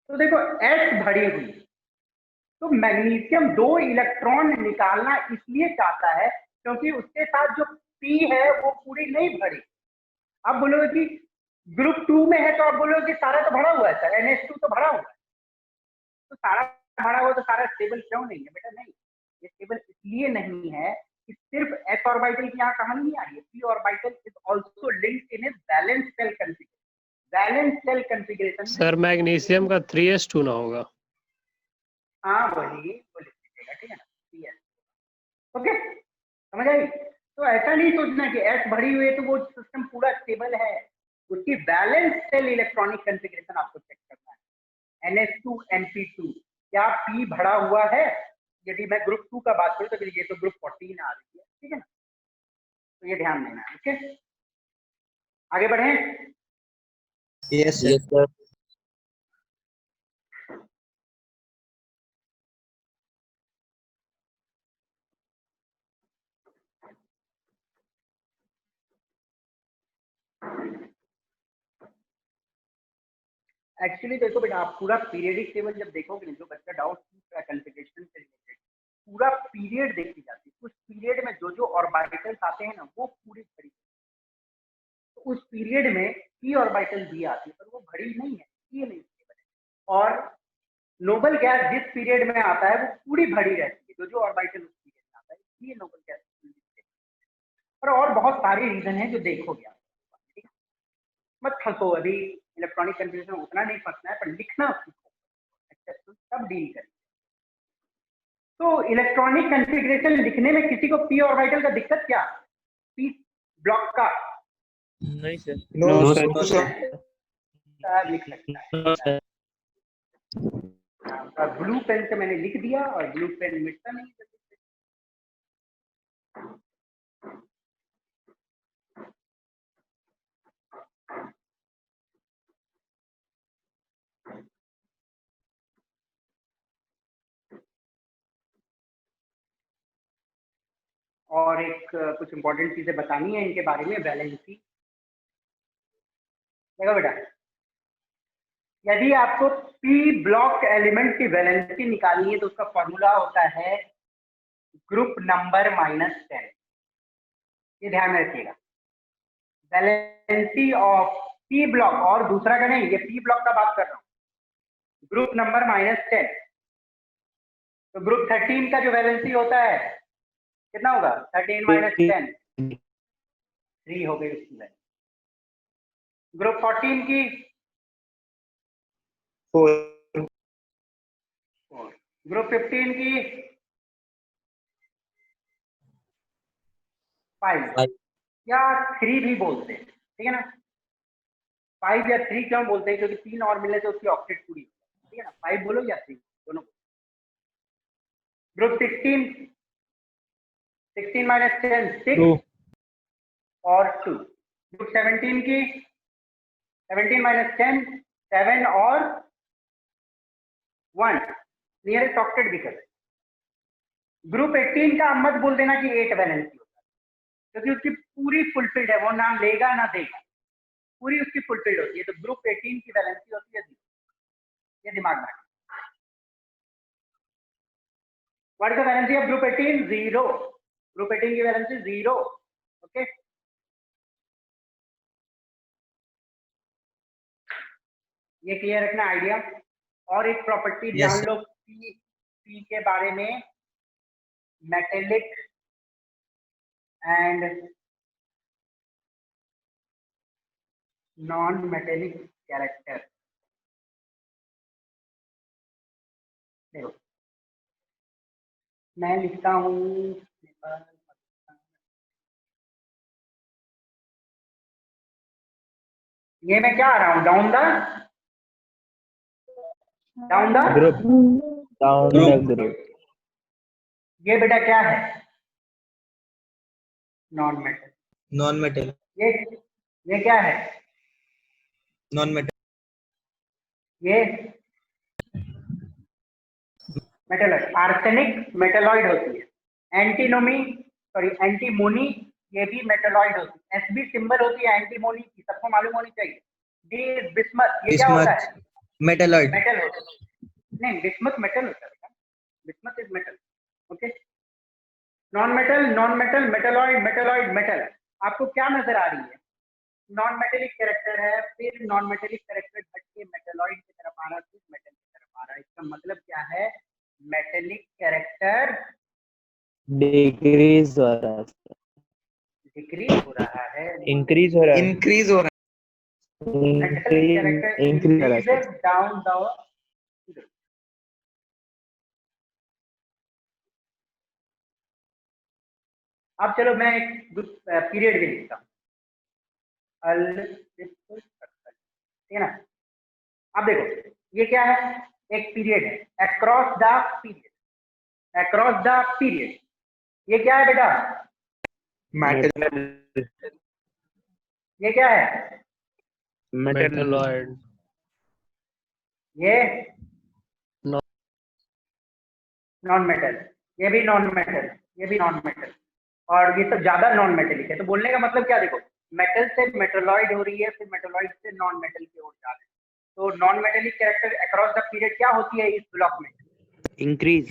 [SPEAKER 1] तो देखो S भरी हुई, तो मैग्नीशियम 2 इलेक्ट्रॉन निकालना इसलिए चाहता है क्योंकि उसके साथ जो P है वो पूरी नहीं भरी। आप बोलोगे कि ग्रुप 2 में है तो आप बोलोगे कि सारा तो भरा हुआ है सर, NH2 तो भरा हुआ है। तो सारा भरा हुआ तो सारा स्टेबल क्यों नहीं है बेटा? नहीं, ये स्टेबल इसलिए नहीं है कि सिर्फ s ऑर्बिटल की यहाँ कहानी नहीं आ रही है। p orbital is also linked in a valence shell configuration. Valence shell configuration
[SPEAKER 6] sir magnesium का 3s2 ना होगा।
[SPEAKER 1] हाँ वही वो लिख दीजिएगा, ठीक है ना, 3s। ओके समझ आई? तो ऐसा नहीं सोचना कि s भरी हुई है तो वो सिस्टम पूरा स्टेबल है। उसकी बैलेंस सेल इलेक्ट्रॉनिक कॉन्फ़िगरेशन आपको चेक करना है। NH2 NP2 क्या P भरा हुआ है? यदि मैं ग्रुप 2 का बात करूं तो फिर ये तो ग्रुप 14 आ रही है, ठीक है ना। तो ये ध्यान देना है। ओके आगे बढ़ें।
[SPEAKER 2] Yes, sir.
[SPEAKER 4] Yes, sir.
[SPEAKER 1] Actually देखो बेटा, आप पूरा पीरियडिक टेबल जब देखोगे ना, जो बच्चा डाउट पूछ रहा है कॉन्फ़िगरेशन से रिलेटेड, पूरा पीरियड देखी जाती है। उस पीरियड में जो जो ऑर्बिटल्स आते हैं ना वो पूरी भरी, तो उस पीरियड में p ऑर्बिटल भी आती है पर वो भरी नहीं है, ये नहीं स्टेबल है। और नोबल गैस जिस पीरियड में आता है वो पूरी भरी रहती है, जो जो ऑर्बिटल उस पीरियड में आता है, इसलिए नोबल गैस। और बहुत सारे रीजन हैं जो देखोगे आप, ठीक है। मत फंसो अभी, इलेक्ट्रॉनिक कॉन्फ़िगरेशन उतना नहीं फंसना है, पर लिखना सीखो, तब डील करें। तो इलेक्ट्रॉनिक कॉन्फ़िगरेशन लिखने में किसी को p ऑर्बिटल का दिक्कत क्या? p ब्लॉक का
[SPEAKER 3] नहीं sir.
[SPEAKER 2] No,
[SPEAKER 4] No,
[SPEAKER 2] sir.
[SPEAKER 4] sir.
[SPEAKER 2] No, sir.
[SPEAKER 1] लिख सकता है।
[SPEAKER 4] No, sir.
[SPEAKER 1] ब्लू पेन से मैंने लिख दिया और ब्लू पेन मिटता नहीं जल्दी से। और एक कुछ इंपॉर्टेंट चीजें बतानी है इनके बारे में। वैलेंसी देखो बेटा, यदि आपको p ब्लॉक एलिमेंट की वैलेंसी निकालनी है तो उसका फॉर्मूला होता है ग्रुप नंबर -10। ये ध्यान में रखिएगा, वैलेंसी ऑफ p ब्लॉक, और दूसरा का नहीं, ये p ब्लॉक का बात कर रहा हूँ, ग्रुप नंबर -10। तो ग्रुप 13 का जो वैलेंसी होता है कितना होगा? 13 - 10 3 हो गई उसकी वैलेंसी। ग्रुप 14 की
[SPEAKER 2] 4.
[SPEAKER 1] ग्रुप 15 की 5
[SPEAKER 4] Five.
[SPEAKER 1] या 3 भी बोलते हैं, ठीक है ना। 5 या 3 क्यों बोलते हैं? क्योंकि 3 और मिलने से उसकी ऑक्टेट पूरी, ठीक है ना। 5 बोलो या 3 दोनों। ग्रुप 16 - 10 6 और 2। ग्रुप 17 की 17 - 10 7 और 1 नियरेस्ट ऑक्टेट भी कर। ग्रुप 18 का मत बोल देना कि 8 वैलेंसी होता है, क्योंकि उसकी पूरी फुलफिल्ड है, वो ना लेगा ना देगा, पूरी उसकी फुलफिल्ड होती है। तो ग्रुप 18 की वैलेंसी होती है 0, ये दिमाग में रखना। What is the valency of group 18? 0। Group 18 की वैलेंसी 0। ओके, ये क्लियर रखना आइडिया। और एक प्रॉपर्टी
[SPEAKER 2] Yes,
[SPEAKER 1] जान
[SPEAKER 2] sir.
[SPEAKER 1] लो p के बारे में, metallic and non metallic character. देखो मैं लिखता हूँ, ये मैं क्या आ रहा हूँ, down the
[SPEAKER 2] Group.
[SPEAKER 3] Down
[SPEAKER 2] Group.
[SPEAKER 3] the group.
[SPEAKER 1] ये बेटा क्या है? Non metal.
[SPEAKER 2] Non metal.
[SPEAKER 1] ये क्या है?
[SPEAKER 2] Non metal.
[SPEAKER 1] ये मेटलॉइड। आर्सेनिक मेटलॉइड होती है। एंटीनोमी सॉरी एंटीमोनी ये भी मेटलॉइड होती है। एसबी सिंबल होती है एंटीमोनी की, सबको मालूम होनी चाहिए। डी बिस्मथ, ये क्या होता है?
[SPEAKER 2] मेटलॉइड।
[SPEAKER 1] मेटल होता है। नहीं, बिस्मथ मेटल होता है। Bismuth is metal. Okay, non metal, non metal, metalloid, metalloid, metal. आपको क्या नजर आ रही है? नॉन मेटेलिक कैरेक्टर है, फिर नॉन मेटेलिक कैरेक्टर घट के मेटलॉइड की तरफ आ रहा है, फिर मेटल की तरफ आ रहा है। इसका मतलब क्या है? मेटेलिक कैरेक्टर
[SPEAKER 3] डिक्रीज हो रहा है,
[SPEAKER 1] डिक्रीज हो रहा है,
[SPEAKER 3] इंक्रीज हो रहा है,
[SPEAKER 2] इंक्रीज हो रहा
[SPEAKER 1] मेटेलिक कैरेक्टर
[SPEAKER 3] इंक्रीज हो रहा है
[SPEAKER 1] इंक्रीजेस
[SPEAKER 3] सर।
[SPEAKER 1] Down the. अब चलो मैं एक पीरियड भी लिखता हूँ। ठीक है ना? अब देखो ये क्या है? एक पीरियड है, across the period. Across the period ये क्या है बेटा?
[SPEAKER 2] मेटल।
[SPEAKER 1] ये क्या है?
[SPEAKER 6] मेटलॉइड।
[SPEAKER 1] ये नॉन मेटल, ये भी नॉन मेटल, ये भी नॉन मेटल, और ये सब ज्यादा नॉन मेटेलिक है। तो बोलने का मतलब क्या? देखो, मेटल से मेटलॉइड हो रही है, फिर मेटलॉइड से नॉन मेटल की ओर जा रहे हैं। तो non metallic character across the period क्या होती है इस ब्लॉक में?
[SPEAKER 3] इंक्रीज।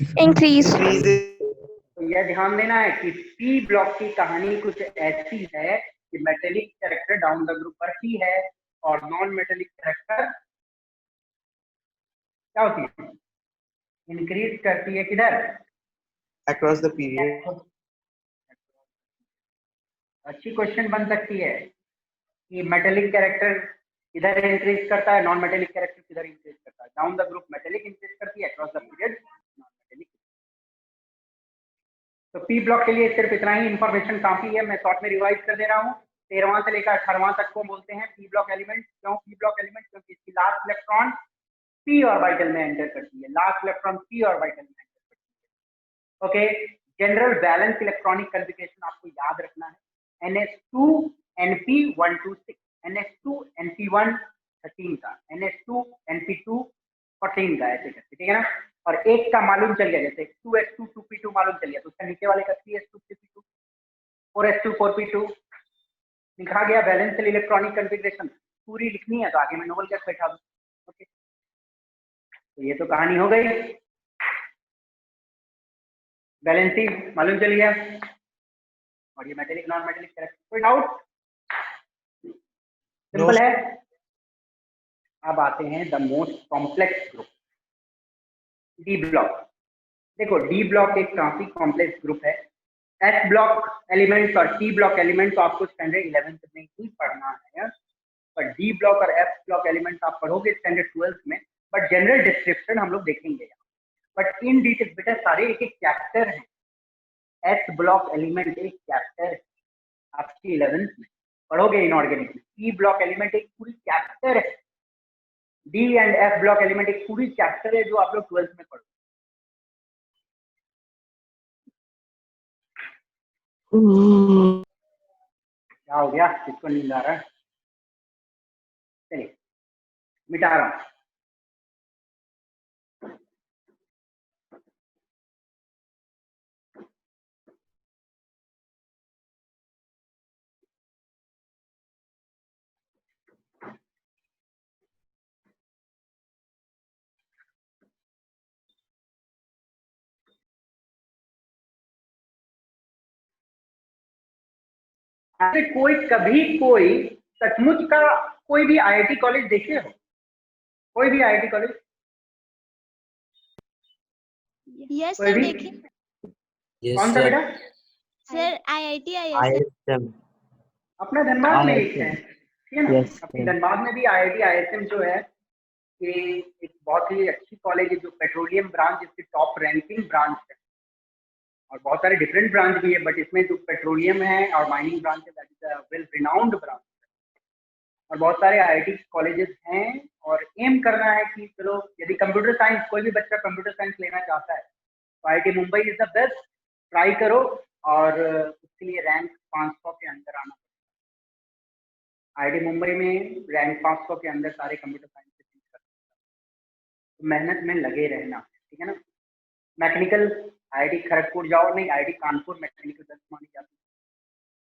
[SPEAKER 1] तो यह ध्यान देना है कि पी ब्लॉक की कहानी कुछ ऐसी है कि metallic character down the group बढ़ती है और नॉन मेटेलिक कैरेक्टर क्या होती है? इंक्रीज करती है। किधर?
[SPEAKER 2] Across the period.
[SPEAKER 1] अच्छी क्वेश्चन बन सकती है कि मेटेलिक कैरेक्टर किधर इंक्रीज करता है, नॉन मेटेलिक कैरेक्टर किधर इंक्रीज करता है। Down the group metallic increase करती है, across the period non metallic. तो पी ब्लॉक के लिए सिर्फ इतना ही इंफॉर्मेशन काफी है। मैं शॉर्ट में रिवाइज कर दे रहा हूँ। 13वां से लेकर 18वां तक को बोलते हैं पी ब्लॉक एलिमेंट। क्यों पी ब्लॉक एलिमेंट? क्योंकि इसकी लास्ट इलेक्ट्रॉन पी ऑर्बिटल में एंटर करती है। लास्ट इलेक्ट्रॉन पी ऑर्बिटल में एंटर करती है। Okay, general balance electronic configuration आपको याद रखना है। NH2 NP126, NH2 NP1 13 का, NH2 NP2 14 का, ऐसे करके, ठीक है ना? और एक का मालूम चल गया, जैसे 2s2 2p2 मालूम चल गया, तो उसका नीचे वाले का 3s2 3p2 4s2 4p2 लिखा गया। बैलेंस इलेक्ट्रॉनिक कॉन्फ़िगरेशन पूरी लिखनी है तो आगे मैं नोबल गैस बैठा दूं। ओके, तो ये तो कहानी हो गई। बैलेंसिंग मालूम चल गया और ये मेटेलिक नॉन मेटेलिक कैरेक्टर। कोई डाउट? सिंपल है। अब आते हैं the most complex group, D block. देखो, डी ब्लॉक एक काफी कॉम्प्लेक्स ग्रुप है। एस ब्लॉक एलिमेंट्स और टी ब्लॉक एलिमेंट तो आपको स्टैंडर्ड 11th में ही पढ़ना है, पर डी ब्लॉक और एफ ब्लॉक एलिमेंट्स आप पढ़ोगे स्टैंडर्ड 12th में। बट जनरल डिस्क्रिप्शन हम लोग देखेंगे यहाँ। बट इन डिटेल बेटा सारे एक एक चैप्टर हैं। एस ब्लॉक एलिमेंट एक चैप्टर है, आपकी 11th में पढ़ोगे इनऑर्गेनिक में। ई ब्लॉक एलिमेंट एक पूरी चैप्टर है। D and F block element एक पूरी चैप्टर है जो आप लोग 12th में पढ़ोगे। क्या हो गया? किसको नींद आ रहा है? चलिए मिटा रहा हूं। ऐसे कोई कभी कोई सचमुच का कोई भी IIT कॉलेज देखे हो? कोई भी IIT कॉलेज?
[SPEAKER 5] यस
[SPEAKER 1] कोई
[SPEAKER 5] सर,
[SPEAKER 1] भी?
[SPEAKER 5] देखिए
[SPEAKER 4] Yes,
[SPEAKER 1] कौन सा
[SPEAKER 4] sir.
[SPEAKER 1] बेटा?
[SPEAKER 5] Sir, IIT ISM।
[SPEAKER 4] ISM.
[SPEAKER 1] अपना धनबाद में एक
[SPEAKER 3] ISM,
[SPEAKER 1] है, ठीक है ना?
[SPEAKER 3] yes,
[SPEAKER 1] अपनी
[SPEAKER 3] sir.
[SPEAKER 1] धनबाद में भी IIT ISM जो है ये एक बहुत ही अच्छी कॉलेज है जो पेट्रोलियम ब्रांच इसकी टॉप रैंकिंग ब्रांच है। और बहुत सारे डिफरेंट ब्रांच भी है, बट इसमें जो पेट्रोलियम है और माइनिंग ब्रांच है that is a well renowned branch. और बहुत सारे IIT कॉलेजेस हैं और एम करना है कि चलो यदि कंप्यूटर साइंस, कोई भी बच्चा कंप्यूटर साइंस लेना चाहता है तो IIT Mumbai is the best. Try करो और उसके लिए रैंक 500 के अंदर आना पड़ेगा। आईआईटी मुंबई में रैंक 500 के अंदर सारे कंप्यूटर साइंस से चीज कर सकते हैं। तो मेहनत में लगे रहना, ठीक है ना। मैकेनिकल आईआईटी खड़गपुर जाओ, नहीं आईआईटी कानपुर मैकेनिकल 10 मानी जाती है।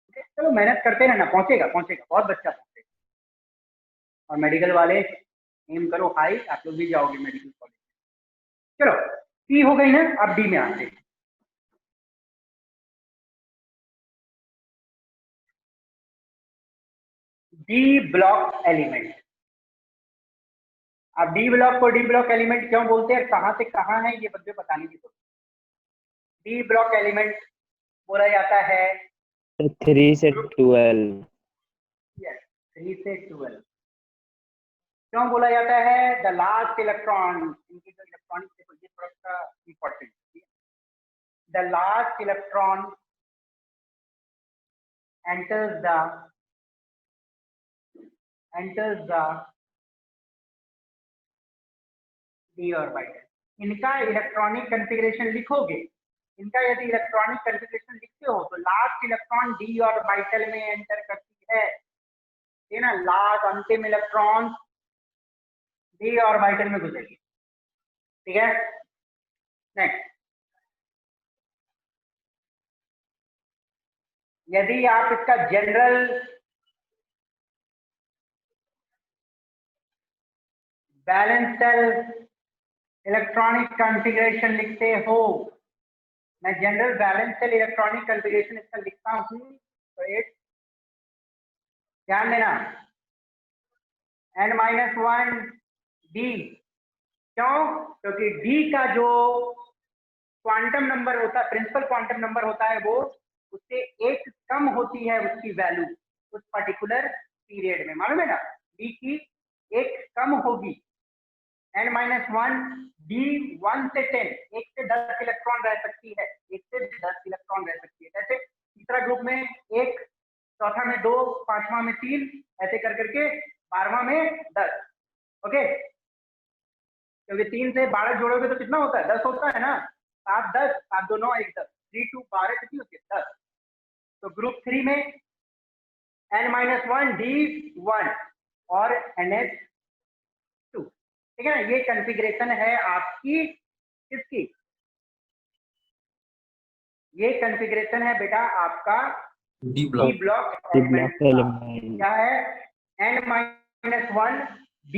[SPEAKER 1] ठीक है, चलो मेहनत करते रहना, पहुंचेगा पहुंचेगा, बहुत बच्चा पहुंचेगा। और मेडिकल वाले एम करो हाई, आप लोग भी जाओगे मेडिकल कॉलेज। चलो सी हो गई ना, अब डी में आते हैं। D block element. अब डी ब्लॉक को डी ब्लॉक एलिमेंट क्यों बोलते हैं, कहां से कहां है ये मुझे बताने की जरूरत। डी ब्लॉक एलिमेंट बोला जाता है
[SPEAKER 3] 3 से 12।
[SPEAKER 1] यस, 3 से 12। क्यों बोला जाता है, द लास्ट इलेक्ट्रॉन, इनकी जो इलेक्ट्रॉनिक देखो ये थोड़ा सा इंपॉर्टेंट है। The last electron enters the d orbital. इनका इलेक्ट्रॉनिक कॉन्फ़िगरेशन लिखोगे, इनका यदि इलेक्ट्रॉनिक कॉन्फ़िगरेशन लिखते हो तो लास्ट इलेक्ट्रॉन डी ऑर्बिटल में एंटर करती है, ये ना, लास्ट अंतिम इलेक्ट्रॉन डी ऑर्बिटल में गुजरेगी। ठीक है, नेक्स्ट, यदि आप इसका general valence shell electronic configuration लिखते हो, मैं general valence shell electronic configuration इसका लिखता हूं तो एक ध्यान देना, n-1 d। क्यों, क्योंकि d का जो क्वांटम नंबर होता है, प्रिंसिपल क्वांटम नंबर होता है, वो उससे एक कम होती है उसकी वैल्यू उस पर्टिकुलर पीरियड में, मालूम है ना। d की एक कम होगी, n-1 d 1 से 10, 1 से 10 इलेक्ट्रॉन रह सकती है, 1 से 10 इलेक्ट्रॉन रह सकती है। जैसे तीसरा ग्रुप में 1, चौथा में 2, पांचवा में 3, ऐसे कर करके 12वां में 10। ओके, क्योंकि 3 से 12 जोड़ोगे तो कितना होता है, 10 होता है ना। 7 10, 7 2 9 1 10, 3 2 12 कितनी होती है, 10। तो ग्रुप 3 में n-1 d1 और ns2, ठीक है ना। ये कॉन्फ़िगरेशन है आपकी किसकी, ये कॉन्फ़िगरेशन है बेटा आपका
[SPEAKER 4] D
[SPEAKER 1] D
[SPEAKER 4] block.
[SPEAKER 1] Block
[SPEAKER 3] D
[SPEAKER 1] element
[SPEAKER 3] block
[SPEAKER 1] का।
[SPEAKER 3] एलिमेंट
[SPEAKER 1] क्या है, n-1 d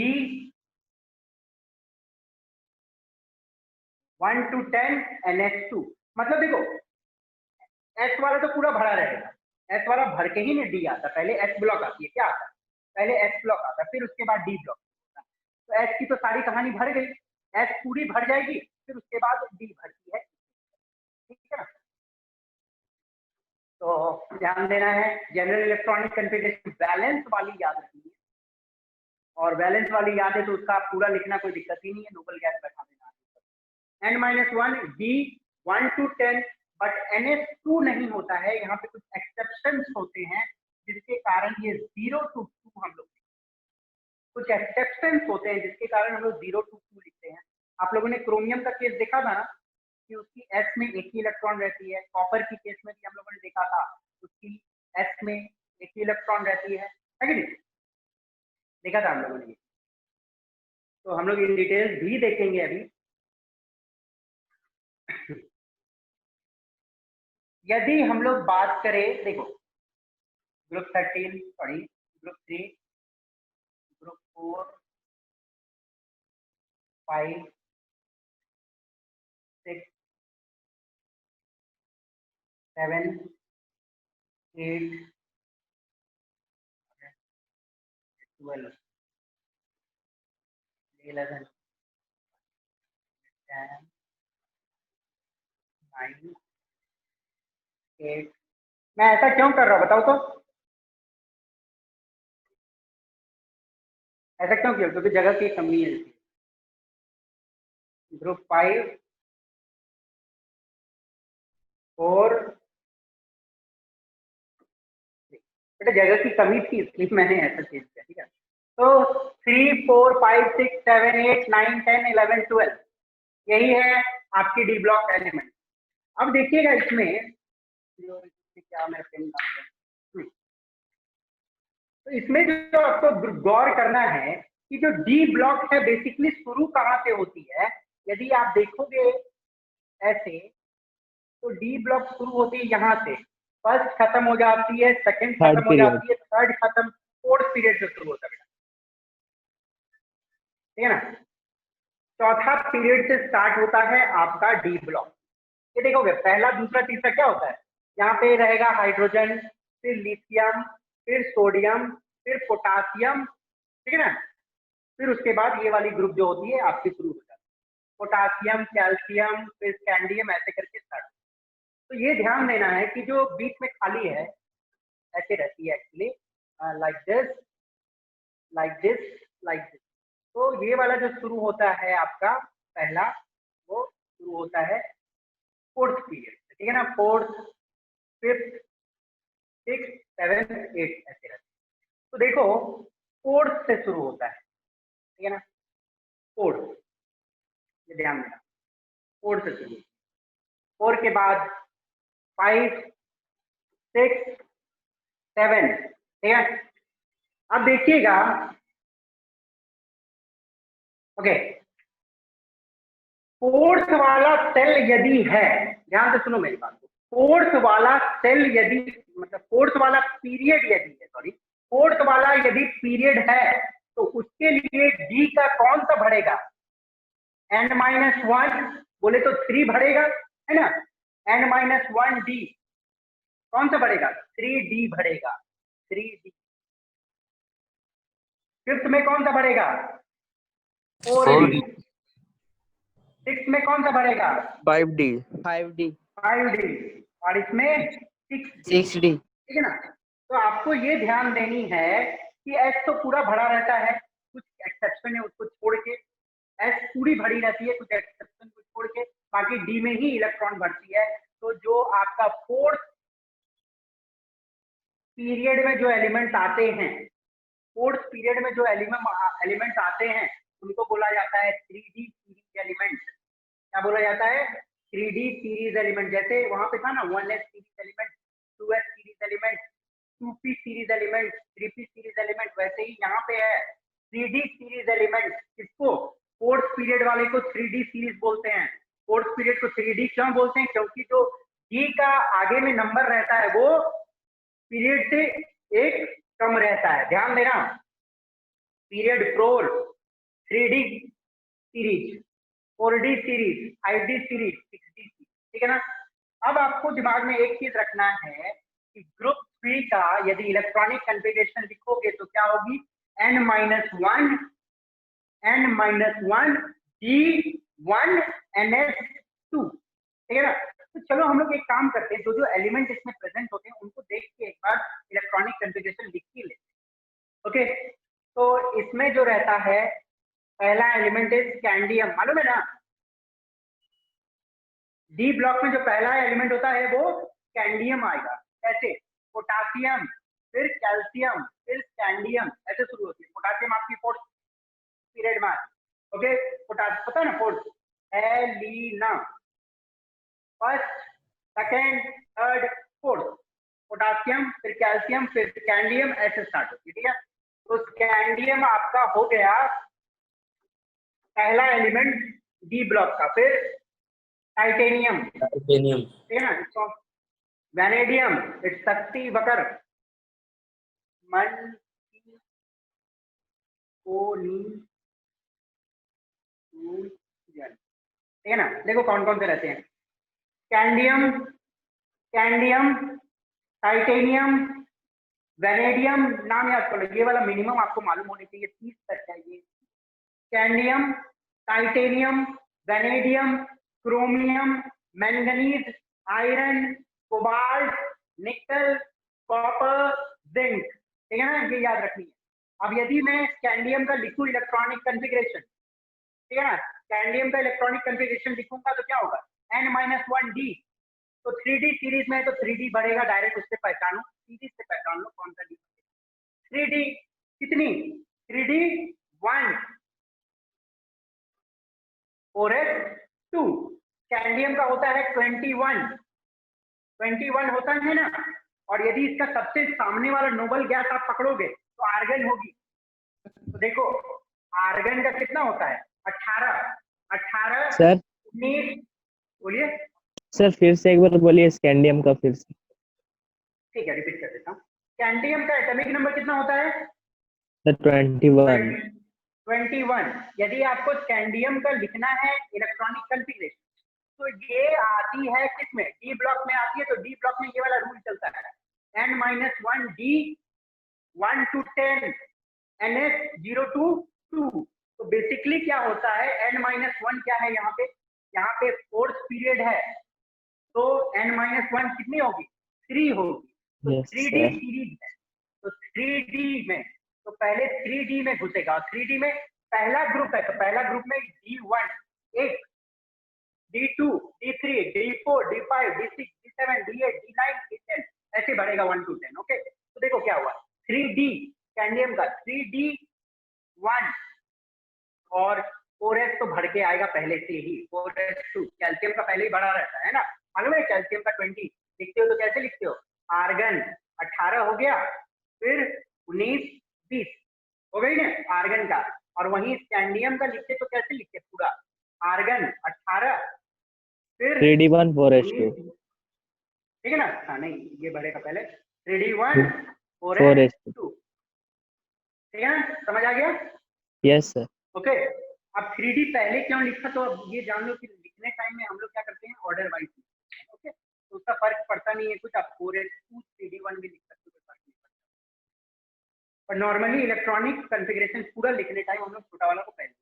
[SPEAKER 1] 1 to 10 ns2। मतलब देखो S वाला तो पूरा भरा रहेगा, S वाला भर के ही नहीं डी आता, पहले S ब्लॉक आती है, क्या आता है, पहले S ब्लॉक आता है, फिर उसके बाद डी ब्लॉक। तो S की तो सारी कहानी भर गई, S पूरी भर जाएगी, फिर उसके बाद डी भरती है, ठीक है ना। तो ध्यान देना है, जनरल इलेक्ट्रॉनिक कॉन्फ़िगरेशन बैलेंस वाली याद रखनी है, और बैलेंस वाली याद है तो उसका पूरा लिखना कोई दिक्कत ही नहीं है, नोबल गैस बैठा देना। n-1 d 1 to 10, but ns2 नहीं होता है, यहाँ पे कुछ एक्सेप्शंस होते हैं जिसके कारण ये 0 to 2 हम लोग, कुछ एक्सेप्शंस होते हैं जिसके कारण हम लोग 0 to 2 लिखते हैं। आप लोगों ने क्रोमियम का केस देखा था ना, कि उसकी S में एक ही इलेक्ट्रॉन रहती है। कॉपर की केस में भी हम लोगों ने देखा था, उसकी S में एक ही इलेक्ट्रॉन रहती है कि नहीं, देखा था हम लोगों ने। तो हम लोग इन डिटेल्स भी देखेंगे अभी। यदि हम लोग बात करें, देखो ग्रुप 13 सॉरी ग्रुप 3, ग्रुप 4 5 6 7 8 12 11 10 9 8। मैं ऐसा क्यों कर रहा हूं बताओ तो, ऐसा क्यों किया, क्योंकि जगह की कमी है। ग्रुप 5 4 बेटा जगह की कमी थी इसलिए मैंने ऐसा चेंज किया, ठीक है। तो 3 4 5 6 7 8 9 10 11 12 यही है आपकी डी ब्लॉक एलिमेंट। अब देखिएगा इसमें क्या मेरा पेन काम है। तो इसमें जो आपको गौर करना है कि जो डी ब्लॉक है बेसिकली शुरू कहाँ से होती है। यदि आप देखोगे ऐसे तो डी ब्लॉक शुरू होती है यहाँ से, फर्स्ट खत्म हो जाती है, सेकंड
[SPEAKER 3] Third
[SPEAKER 1] खत्म हो
[SPEAKER 3] period.
[SPEAKER 1] जाती है, थर्ड खत्म, फोर्थ पीरियड से शुरू होता है बेटा, ठीक है ना। चौथा पीरियड से स्टार्ट होता है आपका डी ब्लॉक। ये देखोगे पहला दूसरा तीसरा क्या होता है, यहाँ पे रहेगा हाइड्रोजन, फिर लिथियम, फिर सोडियम, फिर पोटासियम, ठीक है ना। फिर उसके बाद ये वाली ग्रुप जो होती है आपकी शुरू हो जाती है, पोटासियम, कैल्शियम, फिर स्कैंडियम, ऐसे करके स्टार्ट। तो ये ध्यान देना है कि जो बीच में खाली है ऐसे रहती है actually, like this like this like this. तो ये वाला जो शुरू होता है आपका पहला, वो शुरू होता है फोर्थ पीरियड, ठीक है ना। Fourth, fifth, six, seven, eight ऐसे रहते हैं। तो देखो फोर्थ से शुरू होता है, ठीक है ना, फोर्थ, ये ध्यान देना, फोर्थ से शुरू, फोर के बाद फाइव, सिक्स, सेवन, ठीक है। अब देखिएगा, ओके, फोर्थ वाला सेल यदि है, ध्यान से सुनो मेरी बात को, फोर्थ वाला सेल यदि मतलब फोर्थ वाला पीरियड यदि है, सॉरी, फोर्थ वाला यदि पीरियड है तो उसके लिए डी का कौन सा बढ़ेगा, n-1, बोले तो 3 बढ़ेगा, है ना। n-1 डी कौन सा बढ़ेगा, 3d बढ़ेगा, 3d। फिफ्थ में कौन सा बढ़ेगा, 4d। सिक्स में कौन सा बढ़ेगा,
[SPEAKER 6] 5D
[SPEAKER 2] 5D
[SPEAKER 1] 5d, और इसमें 6d,
[SPEAKER 2] 6D
[SPEAKER 1] ठीक है ना। तो आपको ये ध्यान देनी है कि एस तो पूरा भरा रहता है, कुछ एक्सेप्शन है उसको छोड़ के, एस पूरी भरी रहती है, कुछ एक्सेप्शन को छोड़ के, बाकी डी में ही इलेक्ट्रॉन भरती है। तो जो आपका फोर्थ पीरियड में जो एलिमेंट्स आते हैं, फोर्थ पीरियड में जो एलिमेंट्स आते हैं उनको बोला जाता है 3D सीरीज एलिमेंट। क्या बोला जाता है, 3D सीरीज एलिमेंट। जैसे वहां पे था ना 1s series element, 2s series element, 2p series element, 3p series element, वैसे ही यहाँ पे है 3D सीरीज एलिमेंट। इसको फोर्थ पीरियड वाले को 3D सीरीज बोलते हैं। फोर्थ पीरियड को 3D क्यों बोलते हैं, क्योंकि जो D का आगे में नंबर रहता है वो पीरियड से एक कम रहता है, ध्यान देना। पीरियड प्रोल, 3D series, 4D series, 5D series, 6D series, ठीक है ना। अब आपको दिमाग में एक चीज रखना है कि ग्रुप 3 का यदि इलेक्ट्रॉनिक कॉन्फ़िगरेशन लिखोगे तो क्या होगी, n-1 n-1 d1 ns2, ठीक है ना। तो चलो हम लोग एक काम करते हैं, जो जो एलिमेंट इसमें प्रेजेंट होते हैं उनको देख के एक बार इलेक्ट्रॉनिक कॉन्फ़िगरेशन लिख के लेते हैं, ओके। तो इसमें जो रहता है पहला एलिमेंट है स्कैंडियम, मालूम है ना। डी ब्लॉक में जो पहला एलिमेंट होता है वो स्कैंडियम आएगा, ऐसे पोटासियम, फिर कैल्शियम, फिर स्कैंडियम, ऐसे शुरू होती है। पोटासियम आपकी फोर्थ पीरियड में आती है, ओके। पोटासियम पता है ना, फोर्थ एलिना, first, second, third, fourth, potassium, फिर कैल्शियम, फिर स्कैंडियम, ऐसे स्टार्ट होती है, ठीक है। तो स्कैंडियम आपका हो गया पहला एलिमेंट डी ब्लॉक का। फिर टाइटेनियम, ठीक है ना, इसको वैनेडियम, इट्स शक्ति वकर मन को नी, ठीक है ना। देखो कौन कौन से रहते हैं, कैंडियम, कैंडियम, टाइटेनियम, वैनेडियम, नाम याद कर लो, ये वाला मिनिमम आपको मालूम होने चाहिए, 30 तक चाहिए। Scandium, titanium, vanadium, chromium, manganese, iron, cobalt, nickel, copper, zinc, ठीक है ना, ये याद रखनी है। अब यदि मैं कैंडियम का लिखूं इलेक्ट्रॉनिक कॉन्फ़िगरेशन, ठीक है ना, कैंडियम का इलेक्ट्रॉनिक कॉन्फ़िगरेशन लिखूंगा तो क्या होगा, n-1 d। तो 3D सीरीज में है तो 3D बढ़ेगा, डायरेक्ट उससे पहचानो, सीरीज से पहचान लो कौन सा डी। 3D कितनी, 3D 1, 4s 2। कैंडियम का होता है 21, 21 होता है ना, और यदि इसका सबसे सामने वाला नोबल गैस आप पकड़ोगे तो आर्गन होगी। तो देखो आर्गन का कितना होता है 18
[SPEAKER 3] सर
[SPEAKER 1] 19, बोलिए।
[SPEAKER 3] सर फिर से एक बार बोलिए स्कैंडियम का फिर से।
[SPEAKER 1] ठीक है रिपीट कर देता हूँ। स्कैंडियम का एटॉमिक नंबर कितना होता है
[SPEAKER 3] सर 21।
[SPEAKER 1] 21। यदि आपको स्कैंडियम का लिखना है इलेक्ट्रॉनिक कॉन्फ़िगरेशन तो ये आती है किसमें, डी ब्लॉक में आती है। तो डी ब्लॉक में ये वाला रूल चलता है n-1 d 1 to 10 ns 0 to 2। तो बेसिकली क्या होता है n-1 क्या है, यहाँ पे फोर्थ पीरियड है तो n-1 कितनी होगी 3 होगी। तो
[SPEAKER 3] Yes,
[SPEAKER 1] 3D
[SPEAKER 3] sir.
[SPEAKER 1] सीरीज है तो 3D में तो पहले 3D में घुसेगा और 3D में पहला ग्रुप है तो पहला ग्रुप में D1 8 D2 D3 D4 D5 D6 D7 D8 D9 D10 ऐसे बढ़ेगा 1 to 10। ओके तो देखो क्या हुआ 3D कैंडियम का 3D1 और 4s तो बढ़ के आएगा पहले से ही 4s2। कैल्शियम का पहले ही बढ़ा रहता है ना, मालूम है। कैल्शियम का 20 लिखते हो तो कैसे लिखते हो, आर्गन 18 हो गया, फिर 19 20 हो गई ना आर्गन का। और वहीं स्कैंडियम का लिखते तो कैसे लिखते पूरा आर्गन 18 फिर
[SPEAKER 3] 3D1 4s2।
[SPEAKER 1] ठीक है ना। हाँ नहीं ये बढ़ेगा पहले 3D1 4s2
[SPEAKER 3] 4s2।
[SPEAKER 1] ठीक है ना, समझ आ गया।
[SPEAKER 3] Yes sir.
[SPEAKER 1] ओके अब 3D पहले क्यों लिखा, तो अब ये जान लो कि लिखने टाइम में हम लोग क्या करते हैं ऑर्डर वाइज। ओके तो उसका फर्क पड़ता नहीं है कुछ, आप 4s2 3D1 भी लिख सकते हो, फर्क नहीं पड़ता। पर नॉर्मली इलेक्ट्रॉनिक कॉन्फ़िगरेशन पूरा लिखने टाइम हम लोग छोटा वाला को पहले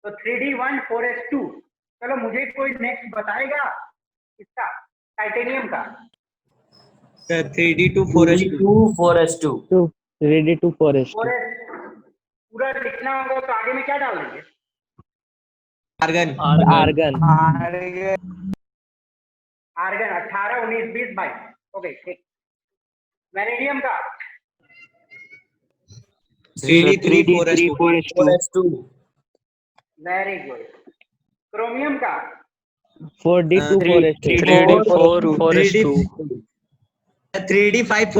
[SPEAKER 1] तो 3D1 4s2। चलो मुझे कोई नेक्स्ट बताएगा इसका टाइटेनियम का।
[SPEAKER 2] Sir 3D2 4s2।
[SPEAKER 4] 4s2
[SPEAKER 3] 3D2 4s2।
[SPEAKER 1] 4s पूरा लिखना होगा तो आगे में क्या डाल देंगे,
[SPEAKER 2] आर्गन।
[SPEAKER 3] आर्गन।
[SPEAKER 1] आर्गन 18 19 20 22। ओके ठीक। वैनेडियम का
[SPEAKER 2] 3D3 4s2।
[SPEAKER 1] Very good. Chromium का
[SPEAKER 3] 4D2 4s2।
[SPEAKER 6] 3D4 4s2।
[SPEAKER 2] 3D5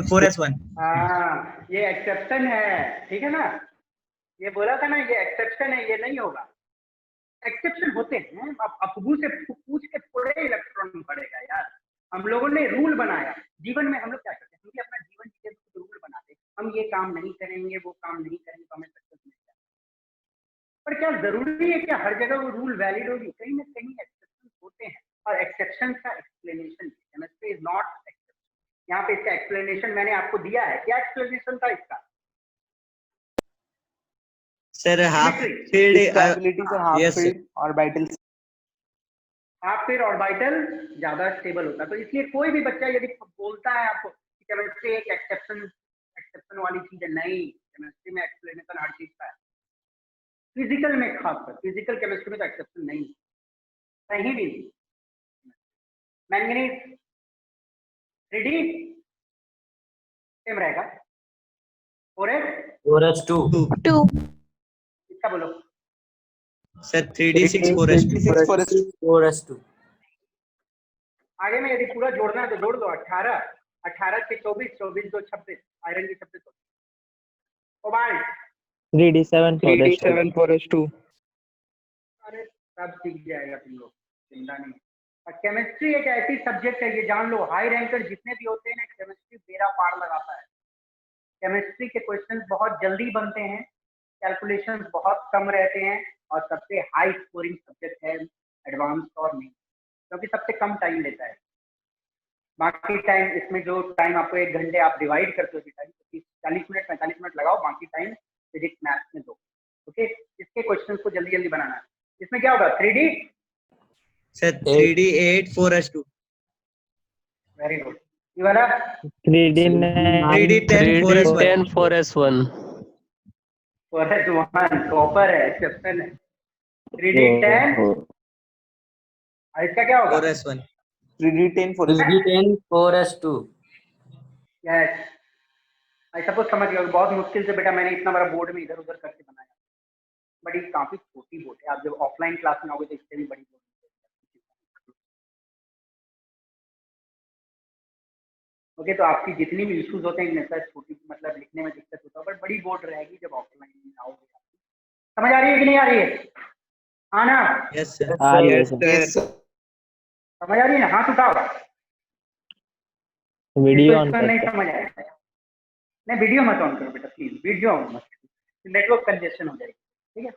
[SPEAKER 2] 4s1।
[SPEAKER 1] हाँ ये एक्सेप्शन है, ठीक है ना, ये बोला था ना ये एक्सेप्शन है, ये नहीं होगा। एक्सेप्शन होते हैं, अब अफगू से पूछ के थोड़े इलेक्ट्रॉन पड़ेगा यार। हम लोगों ने रूल बनाया जीवन में, हम लोग क्या करते हैं, हम भी अपना जीवन जीते तो रूल बनाते हैं, हम ये काम नहीं करेंगे वो काम नहीं करेंगे तो हमें सक्सेस मिलेगा। पर क्या जरूरी है क्या हर जगह वो रूल वैलिड होगी, कहीं ना कहीं एक्सेप्शन होते हैं। और एक्सेप्शन का explanation chemistry is not exception. यहाँ पे इसका एक्सप्लेनेशन मैंने आपको दिया है, क्या एक्सप्लेनेशन था इसका
[SPEAKER 2] sir half
[SPEAKER 1] Symmetry.
[SPEAKER 2] Field yes sir.
[SPEAKER 1] Half फिर ऑर्बिटल ज्यादा स्टेबल होता है। तो इसलिए कोई भी बच्चा यदि बोलता है आपको कि केमिस्ट्री एक एक्सेप्शन वाली चीज है, नहीं, केमिस्ट्री में एक्सप्लेनेशन हर चीज का है। फिजिकल में खासकर फिजिकल केमिस्ट्री में तो एक्सेप्शन नहीं है, कहीं भी नहीं। मैंगनीज 3D सेम रहेगा
[SPEAKER 4] 4s2
[SPEAKER 1] इसका बोलो
[SPEAKER 2] सर 3D6 4s2।
[SPEAKER 4] 4s2
[SPEAKER 1] आगे में यदि पूरा जोड़ना है तो जोड़ दो 18 से 24 24 2 26 आयरन की 26 कोबाल्ट
[SPEAKER 3] 3D7 4s2।
[SPEAKER 1] अरे सब सीख जाएगा तुम लोग, चिंता नहीं। और केमिस्ट्री एक ऐसी सब्जेक्ट है, ये जान लो, हाई रैंकर जितने भी होते हैं ना केमिस्ट्री बेड़ा पार लगाता है। केमिस्ट्री के क्वेश्चंस बहुत जल्दी बनते हैं, कैलकुलेशंस बहुत कम रहते हैं और सबसे हाई स्कोरिंग सब्जेक्ट है एडवांस और नहीं, क्योंकि सबसे कम टाइम लेता है। बाकी टाइम इसमें जो टाइम आपको 1 घंटे आप डिवाइड करते हो टाइम, 40 मिनट 45 मिनट लगाओ, बाकी टाइम फिजिक्स मैथ्स में दो। ओके इसके क्वेश्चन को जल्दी जल्दी बनाना है। इसमें क्या होगा 3D
[SPEAKER 2] sir 3D8 4s2।
[SPEAKER 1] Very good. ये वाला
[SPEAKER 3] 3D9
[SPEAKER 2] 3D10 4s1।
[SPEAKER 6] 3D10 4s1।
[SPEAKER 1] 4s1 topper है, एक्सेप्शन है। 3D10 और इसका क्या होगा
[SPEAKER 2] 4s1।
[SPEAKER 4] 3D10 4s2।
[SPEAKER 1] Yes I suppose समझ गया। बहुत मुश्किल से बेटा मैंने इतना बड़ा बोर्ड में इधर उधर करके बनाया, बट ये काफी छोटी बोर्ड है। आप जब ऑफलाइन क्लास में आओगे तो इससे भी बड़ी बोर्ड ओके, तो आपकी जितनी भी इश्यूज होते हैं इनमें छोटी मतलब लिखने में दिक्कत होता है, बट बड़ी बोर्ड रहेगी जब ऑफलाइन में आओगे। समझ आ रही है कि नहीं आ रही है? हाँ ना?
[SPEAKER 2] Yes, sir.
[SPEAKER 3] आ रही है
[SPEAKER 2] Yes,
[SPEAKER 3] सर।
[SPEAKER 2] sir.
[SPEAKER 1] समझ आ रही है ना? हाथ उठाओ।
[SPEAKER 3] वीडियो ऑन
[SPEAKER 1] इसको नहीं
[SPEAKER 3] करते
[SPEAKER 1] समझ आया, नहीं वीडियो मत ऑन करो बेटा प्लीज, वीडियो ऑन मत, नेटवर्क कंजेशन हो जाएगी। ठीक है,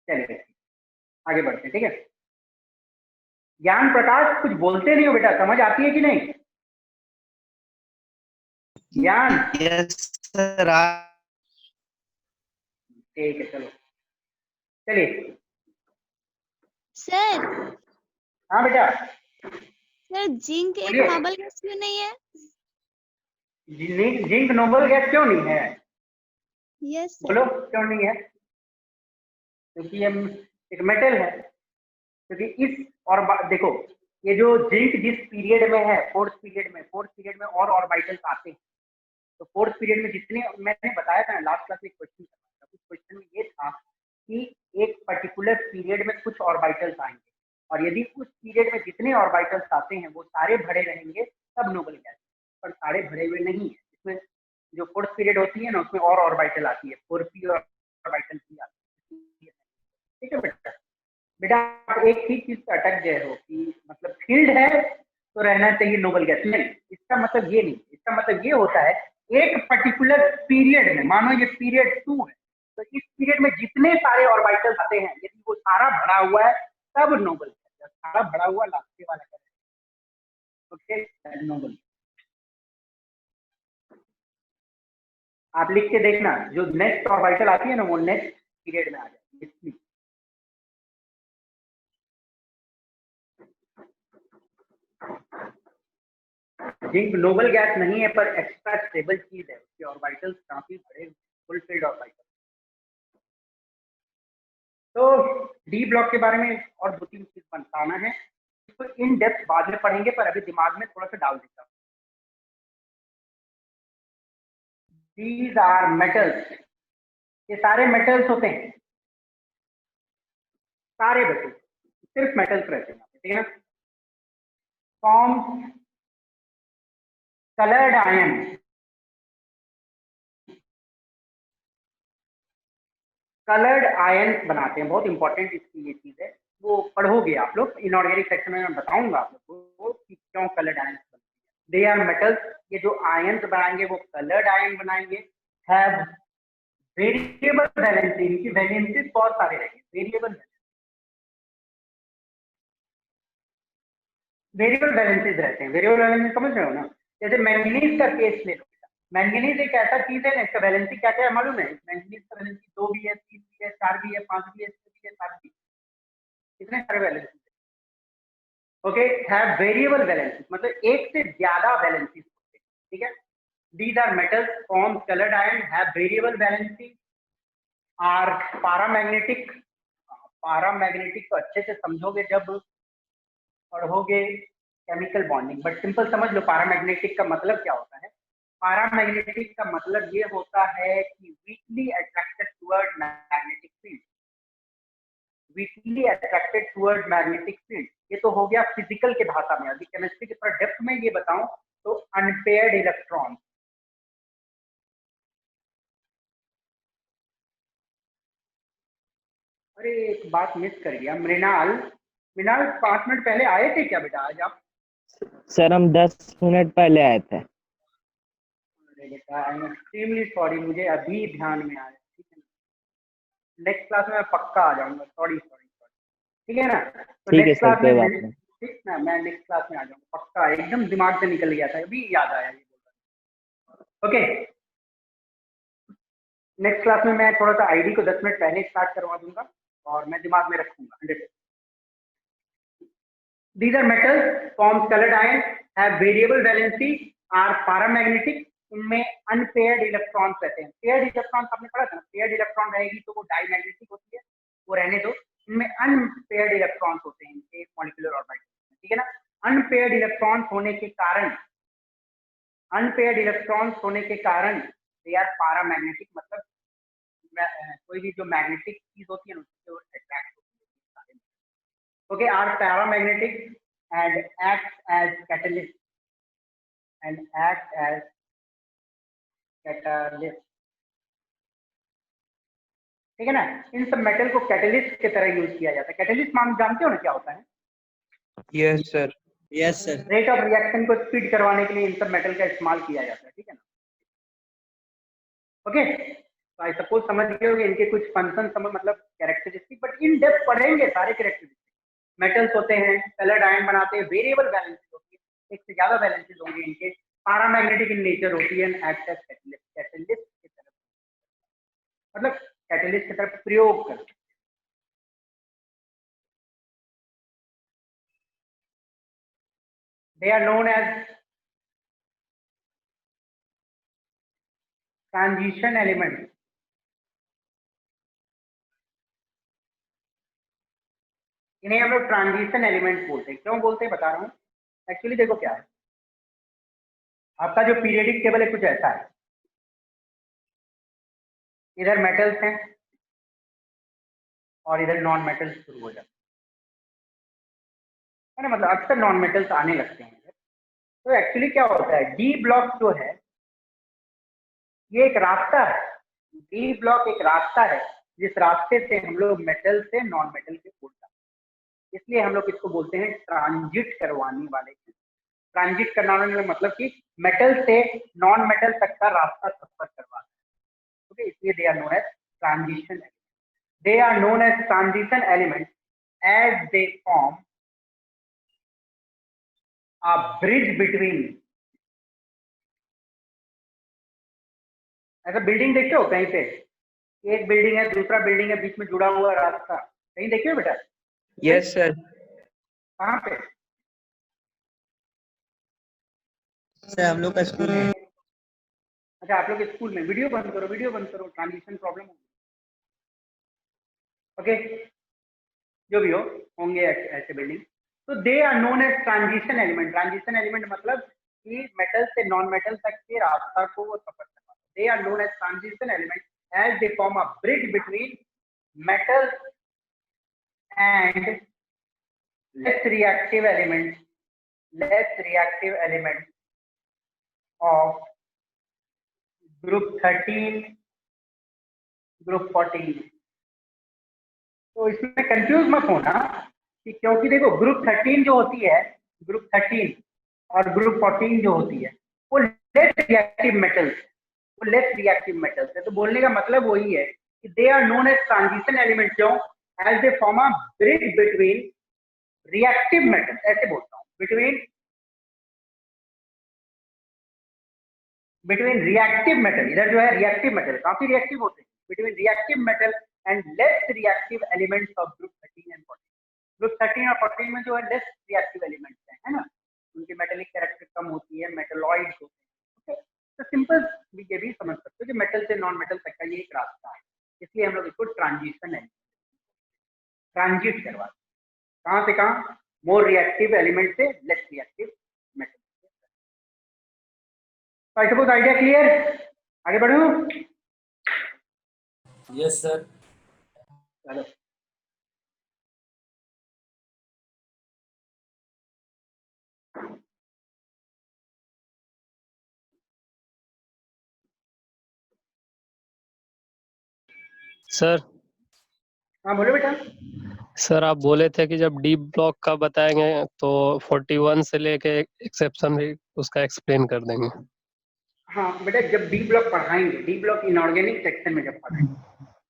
[SPEAKER 1] चलिए आगे बढ़ते हैं। ठीक है, ज्ञान प्रकाश कुछ बोलते नहीं हो बेटा, समझ आती है कि नहीं? ज्ञान
[SPEAKER 2] Yes, sir.
[SPEAKER 1] ठीक है, चलो चलिए।
[SPEAKER 5] सर
[SPEAKER 1] हाँ बेटा
[SPEAKER 5] सर जिंक एक
[SPEAKER 1] बोलिए।
[SPEAKER 5] नोबल गैस क्यों नहीं है?
[SPEAKER 1] जिंक नोबल गैस क्यों नहीं है?
[SPEAKER 5] Yes sir.
[SPEAKER 1] बोलो क्यों नहीं है? क्योंकि ये एक मेटल है। क्योंकि इस और देखो, ये जो जिंक जिस पीरियड में है, फोर्थ पीरियड में और ऑर्बिटल्स आते हैं। तो फोर्थ पीरियड में जितने, मैंने बताया था ना लास्ट क्लास में क्वेश्चन था, उस क्वेश्चन में ये था कि एक पर्टिकुलर पीरियड में कुछ ऑर्बिटल्स आएंगे, और यदि उस पीरियड में जितने ऑर्बिटल्स आते हैं वो सारे भरे रहेंगे तब नोबल गैस, पर सारे भरे हुए नहीं है। इसमें जो फोर्थ पीरियड होती है ना, उसमें और ऑर्बिटल आती है, 4p ऑर्बिटल भी आती है। ठीक है बेटा, बेटा आप एक ही चीज पे अटक गए हो कि मतलब फील्ड है तो रहना चाहिए नोबल गैस, नहीं, इसका मतलब ये नहीं। इसका मतलब ये होता है एक पर्टिकुलर पीरियड में, मानो ये पीरियड 2 है, तो इस पीरियड में जितने सारे ऑर्बिटल्स आते हैं यदि वो सारा भरा हुआ है तब नोबल गैस, सारा भरा हुआ लास्ट वाला है, ओके नोबल। आप लिख के देखना, जो नेक्स्ट ऑर्बिटल आती है ना वो नेक्स्ट पीरियड में आ जाएगी। जिंक नोबल गैस नहीं है पर एक्स्ट्रा स्टेबल चीज है, उसके ऑर्बिटल्स काफी बड़े फुलफिल्ड ऑर्बिटल। तो डी ब्लॉक के बारे में और 2-3 चीज बताना है, इसको इन डेप्थ बाद में पढ़ेंगे, पर अभी दिमाग में थोड़ा सा डाल देता हूँ। दीज आर मेटल्स, ये सारे मेटल्स होते हैं, सारे बच्चे सिर्फ मेटल्स रहते हैं, ठीक है ना? Forms coloured ion, coloured ion बनाते हैं, बहुत इंपॉर्टेंट इसकी ये चीज है, वो पढ़ोगे आप लोग इनऑर्गेनिक सेक्शन में, मैं बताऊंगा आप लोग को कि क्यों कलर्ड आयन बनते हैं। दे आर मेटल्स, ये जो आयन बनाएंगे वो कलर्ड आयन बनाएंगे, हैव वेरिएबल वैलेंसी, इनकी वैलेंसीज बहुत सारे रहेंगे, वेरिएबल वैलेंसीज रहते हैं। वेरिएबल वैलेंसी समझ रहे हो ना? जैसे मैंगनीज का केस ले लो, मैंगनीज एक ऐसा चीज है ना, इसका वैलेंसी क्या क्या है मालूम है? मैंगनीज का वैलेंसी 2 भी है, 3 भी है, 4 भी है, 5 भी है, 6 भी है, 7 भी है, कितने सारे valency. Okay, have variable valency मतलब एक से ज्यादा वैलेंसी होते हैं, ठीक है? These are metals, forms colored iron, have variable valency, are paramagnetic। paramagnetic तो अच्छे से समझोगे जब पढ़ोगे केमिकल बॉन्डिंग, बट सिंपल समझ लो पैरामैग्नेटिक का मतलब क्या होता है। पैरामैग्नेटिक का मतलब ये होता है कि weekly attracted toward magnetic field, weekly attracted toward magnetic field. ये तो हो गया फिजिकल के भाषा में। अभी केमिस्ट्री के थोड़ा डेप्थ में ये बताऊं तो अनपेयर्ड इलेक्ट्रॉन, अरे एक बात मिस कर गया, मृणाल 5 मिनट पहले आए थे क्या बेटा आज आप?
[SPEAKER 3] सर हम 10 मिनट पहले आए थे।
[SPEAKER 1] अरे बेटा आई एम एक्सट्रीमली सॉरी, मुझे अभी ध्यान में आया। ठीक है, नेक्स्ट क्लास में मैं पक्का आ जाऊंगा, सॉरी, ठीक है ना? तो
[SPEAKER 3] ठीक है
[SPEAKER 1] नेक्स्ट
[SPEAKER 3] सर,
[SPEAKER 1] क्लास
[SPEAKER 3] कोई
[SPEAKER 1] में
[SPEAKER 3] बात नहीं।
[SPEAKER 1] ठीक ना, मैं नेक्स्ट क्लास में आ जाऊंगा पक्का, एकदम दिमाग से निकल गया था, अभी याद आया ये बोल। ओके, नेक्स्ट क्लास में मैं थोड़ा सा आईडी को 10 मिनट पहले स्टार्ट करवा दूंगा और मैं दिमाग में रखूंगा 100%। These are metals, forms colored iron, have variable valency, are paramagnetic, इनमें अनपेयर्ड इलेक्ट्रॉन्स रहते हैं। पेयर्ड इलेक्ट्रॉन्स आपने पढ़ा था ना, पेयर्ड इलेक्ट्रॉन रहेगी तो वो डाईमैग्नेटिक होती है, वो रहने दो। इनमें अनपेयर्ड इलेक्ट्रॉन्स होते हैं इनके मॉलिक्यूलर ऑर्बिटल, ठीक है ना? अनपेयर्ड इलेक्ट्रॉन्स होने के कारण दे आर पारामैग्नेटिक, मतलब कोई भी जो मैग्नेटिक चीज होती है ना उसको अट्रैक्ट होती है। Okay, are paramagnetic and acts as catalyst ठीक है ना। इन सब मेटल को कैटलिस्ट की तरह यूज किया जाता है। कैटलिस्ट मान जानते हो ना क्या होता है?
[SPEAKER 2] Yes, sir.
[SPEAKER 4] Yes, sir.
[SPEAKER 1] Rate of reaction को स्पीड करवाने के लिए इन सब मेटल का इस्तेमाल किया जाता है, ठीक है ना। ओके, तो आई सपोज समझ गए होंगे इनके कुछ फंक्शन समझ मतलब कैरेक्टरिस्टिक, बट इन डेप्थ पढ़ेंगे सारे कैरेक्टरिस्टिक। मेटल्स होते हैं, कलर्ड आयन बनाते हैं, वेरिएबल वैलेंसीज होती है, एक से ज्यादा वैलेंसीज होंगे इनके, पैरामैग्नेटिक इन नेचर होती है, एक्ट एज कैटलिस्ट की तरफ, मतलब कैटलिस्ट की तरफ प्रयोग करते हैं। They are known as transition elements. इन्हें हम लोग ट्रांजिशन एलिमेंट बोलते हैं। क्यों बोलते हैं बता रहा हूँ। एक्चुअली देखो क्या है, आपका जो पीरियडिक टेबल है कुछ ऐसा है, इधर मेटल्स हैं और इधर नॉन मेटल्स शुरू हो जाते है ना, मतलब अक्सर नॉन मेटल्स आने लगते हैं। तो एक्चुअली क्या होता है, डी ब्लॉक जो है ये एक रास्ता है, डी ब्लॉक एक रास्ता है जिस रास्ते से हम लोग मेटल से नॉन मेटल के ओर जाते हैं, इसलिए हम लोग इसको बोलते हैं ट्रांजिट करवाने वाले। ट्रांजिट करवाने का मतलब कि मेटल से नॉन मेटल तक का रास्ता सफर करवाना है। ओके, इसलिए they are known as transition. They are known as transition element as they form a bridge between, ऐसा बिल्डिंग देखते हो कहीं पे, एक बिल्डिंग है दूसरा बिल्डिंग है बीच में जुड़ा हुआ रास्ता, कहीं देखे हो बेटा?
[SPEAKER 2] Yes, sir.
[SPEAKER 1] कहाँ पे?
[SPEAKER 4] सर हम लोग का स्कूल में।
[SPEAKER 1] अच्छा, आप लोग स्कूल में। वीडियो बंद करो, वीडियो बंद करो, ट्रांजिशन प्रॉब्लम होगी। ओके, जो भी हो, होंगे ऐसे बिल्डिंग। तो they are known as transition element. Transition element मतलब कि मेटल से नॉन मेटल तक के रास्ता को वो सफर करता है। They are known as transition element as they form a bridge between metal and less reactive element of group 13, group 14। तो इसमें कंफ्यूज मत होना कि, क्योंकि देखो ग्रुप 13 जो होती है, ग्रुप 13 और ग्रुप 14 जो होती है वो लेस रिएक्टिव मेटल्स, वो लेस रिएक्टिव मेटल्स है। तो बोलने का मतलब वही है कि they are known as transition element, क्यों? As they form a bridge between reactive metal, ऐसे बोलता हूँ, बिटवीन रिएक्टिव मेटल। इधर जो है रिएक्टिव मेटल, काफी रिएक्टिव होते हैं, between reactive metal and less reactive elements of group 13 and 14। Group 13 और 14 में जो है लेस रिएक्टिव एलिमेंट्स है ना, उनकी मेटेलिक कैरेक्टर कम होती है, मेटलॉइड होते हैं। तो सिंपल ये भी समझ सकते हो कि मेटल से नॉन मेटल तक का ये एक रास्ता है, इसलिए हम लोग इसको ट्रांजिशन है, ट्रांजिट करवाते। कहाँ से कहाँ? मोर रिएक्टिव एलिमेंट से लेस रिएक्टिव मेटल। तो आई सपोज आइडिया क्लियर, आगे बढ़ूं?
[SPEAKER 4] Yes sir.
[SPEAKER 1] चलो,
[SPEAKER 6] सर
[SPEAKER 1] हाँ बोलो बेटा।
[SPEAKER 6] सर आप बोले थे कि जब डी ब्लॉक का बताएंगे तो 41 से लेके एक्सेप्शन भी उसका एक्सप्लेन कर देंगे।
[SPEAKER 1] हाँ बेटा, जब डी ब्लॉक पढ़ाएंगे, डी ब्लॉक इनऑर्गेनिक सेक्शन में जब पढ़ाएंगे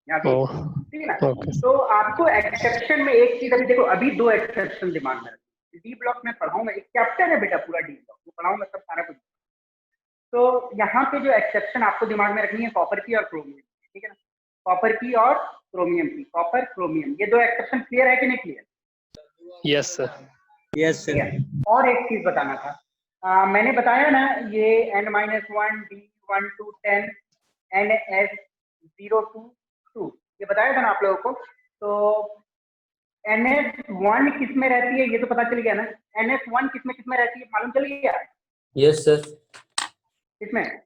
[SPEAKER 1] यहाँ भी,
[SPEAKER 6] ओह,
[SPEAKER 1] ठीक है ना,
[SPEAKER 6] ओके
[SPEAKER 1] तो आपको एक्सेप्शन में एक चीज, अभी देखो अभी दो एक्सेप्शन दिमाग में रखो। डी ब्लॉक में पढ़ाऊंगा, एक चैप्टर है बेटा पूरा डी ब्लॉक, वो पढ़ाऊंगा सब सारा कुछ। तो यहाँ पे जो एक्सेप्शन आपको दिमाग में रखनी है कॉपर की और क्रोमियम की, ठीक है ना, कॉपर की और क्रोमियम की, कॉपर क्रोमियम, ये दो एक्सेप्शन क्लियर है कि नहीं clear?
[SPEAKER 6] Yes sir.
[SPEAKER 4] Yes sir.
[SPEAKER 1] और एक चीज बताना था, मैंने बताया ना ये n-1 D1 to 10 NS0 to 2, ये बताया था ना आप लोगों को। तो NS1 किस में रहती है ये तो पता चल गया ना, NS1 किस में रहती है मालूम चल गया?
[SPEAKER 4] Yes sir.
[SPEAKER 1] किसमें?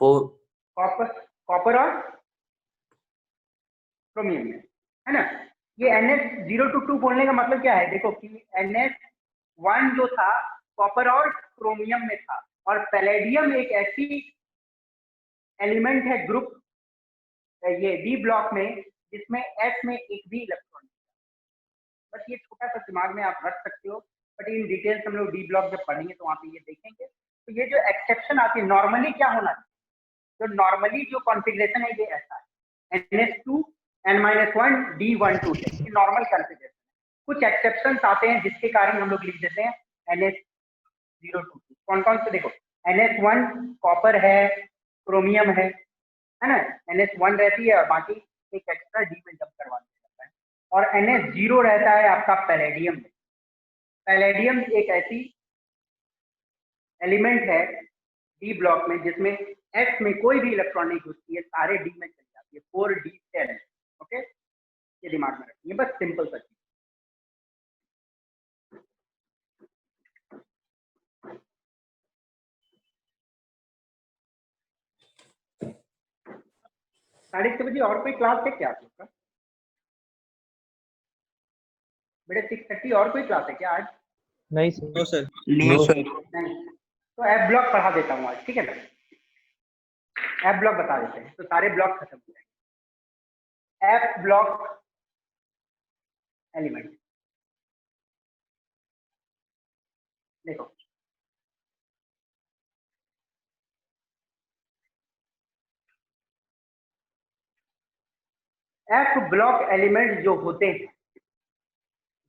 [SPEAKER 4] 4।
[SPEAKER 1] कॉपर और क्रोमियम में, है ना। ये NH022 बोलने का मतलब क्या है? देखो कि NH1 जो था कॉपर और क्रोमियम में था, और पैलेडियम एक ऐसी एलिमेंट है ग्रुप ये डी ब्लॉक में जिसमें S में एक भी इलेक्ट्रॉन। बस ये छोटा सा दिमाग में आप रख सकते हो, बट इन डिटेल्स हम लोग डी ब्लॉक जब पढ़ेंगे तो वहाँ पे ये देखेंगे। तो ये जो एक्सेप्शन आती है, नॉर्मली क्या होना चाहिए? तो नॉर्मली जो कॉन्फ़िगरेशन है ये ऐसा है, NH2 N-1 D12 है, ये नॉर्मल कॉन्फ़िगरेशन। कुछ एक्सेप्शंस आते हैं जिसके कारण हम लोग लिख देते हैं NH022। कौन कौन से? देखो NH1 कॉपर है, क्रोमियम है ना, NH1 रहती है और बाकी एक एक्स्ट्रा डी में जब करवा दिया जाता है। और NH0 रहता है आपका पैलेडियम में। पैलेडियम एक ऐसी एलिमेंट है डी ब्लॉक में जिसमें एक्स में कोई भी इलेक्ट्रॉन नहीं घुसती है, सारे डी में चली जाती है, 4d10। ओके, ये दिमाग में रखिए, बस सिंपल सा चीज। साढ़े 6 बजे और कोई क्लास है क्या आप लोग का? बेटे 6:30 और कोई क्लास है क्या आज?
[SPEAKER 3] नहीं sir.
[SPEAKER 4] No sir.
[SPEAKER 2] No sir.
[SPEAKER 1] नहीं, तो एफ ब्लॉक पढ़ा देता हूँ आज, ठीक है ना? एफ ब्लॉक बता देते हैं तो सारे ब्लॉक खत्म हो जाएंगे। एफ ब्लॉक एलिमेंट देखो, एफ ब्लॉक एलिमेंट जो होते हैं,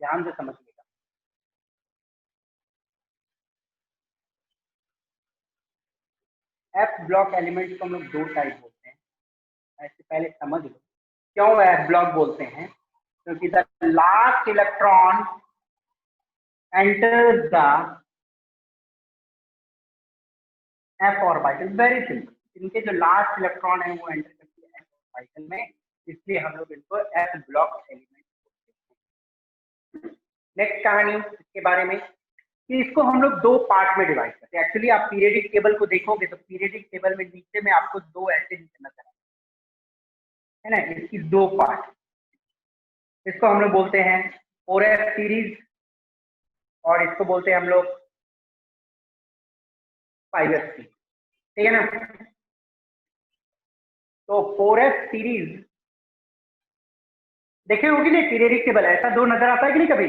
[SPEAKER 1] ध्यान से समझिएगा। एफ ब्लॉक एलिमेंट को हम लोग दो टाइप बोलते हैं, ऐसे पहले समझ लो क्यों एफ ब्लॉक बोलते हैं। क्योंकि the last electron enters the F orbital, very simple. इनके जो लास्ट इलेक्ट्रॉन है वो एंटर करती है एफ ऑर्बिटल में, इसलिए हम लोग इनको एफ ब्लॉक एलिमेंट बोलते हैं। नेक्स्ट कहानी इसके बारे में कि इसको हम लोग दो पार्ट में डिवाइड करते हैं। एक्चुअली आप पीरियडिक टेबल को देखोगे तो पीरियडिक टेबल में नीचे में आपको दो ऐसे नीचे नजर आए है ना, इसकी दो पार्ट। इसको हम लोग बोलते हैं 4s सीरीज और इसको बोलते हैं हम लोग 5s सीरीज, ठीक है ना? तो 4s सीरीज देखे होगी नहीं पीरियडिक टेबल, ऐसा दो नजर आता है कि नहीं कभी?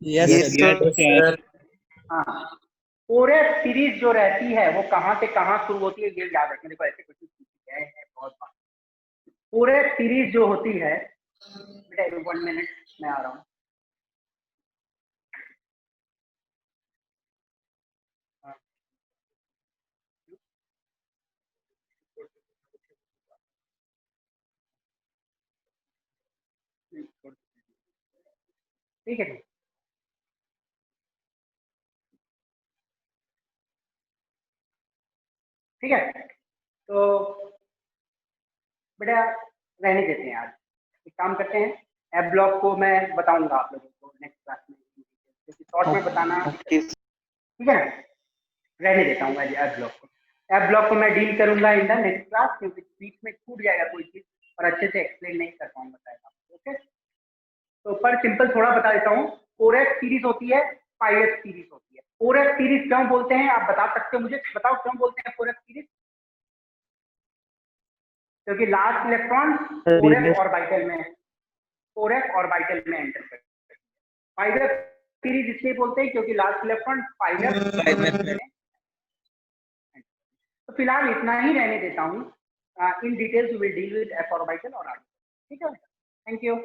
[SPEAKER 4] Yes sir.
[SPEAKER 1] हाँ, 4s सीरीज जो रहती है वो कहाँ से कहाँ शुरू होती है ये याद रखें। देखो ऐसे कुछ गए हैं बहुत बार। 4s सीरीज जो होती है, बेटा 1 मिनट मैं आ रहा हूँ। ठीक है, ठीक है। तो बेटा रहने देते हैं, आज एक काम करते हैं, एफ ब्लॉक को मैं बताऊंगा आप लोगों को नेक्स्ट क्लास में, क्योंकि शॉर्ट में बताना, ठीक है ना? रहने देता हूँ एफ ब्लॉक को। एफ ब्लॉक को मैं डील करूंगा इन द नेक्स्ट क्लास, क्योंकि बीच में छूट जाएगा कोई चीज और अच्छे से एक्सप्लेन नहीं कर पाऊंगा आपको। ओके, तो पर सिंपल थोड़ा बता देता हूँ। 4s सीरीज होती है, 5s सीरीज होती है। 4s सीरीज क्यों बोलते हैं आप बता सकते हो? मुझे बताओ क्यों बोलते हैं 4s सीरीज? क्योंकि लास्ट इलेक्ट्रॉन 4s ऑर्बिटल में 4s ऑर्बिटल में एंटर करता है। 5s सीरीज इसलिए बोलते हैं क्योंकि लास्ट इलेक्ट्रॉन 5s में। तो फिलहाल इतना ही रहने देता हूँ। In details will deal with F orbital और आगे, ठीक है? Thank you.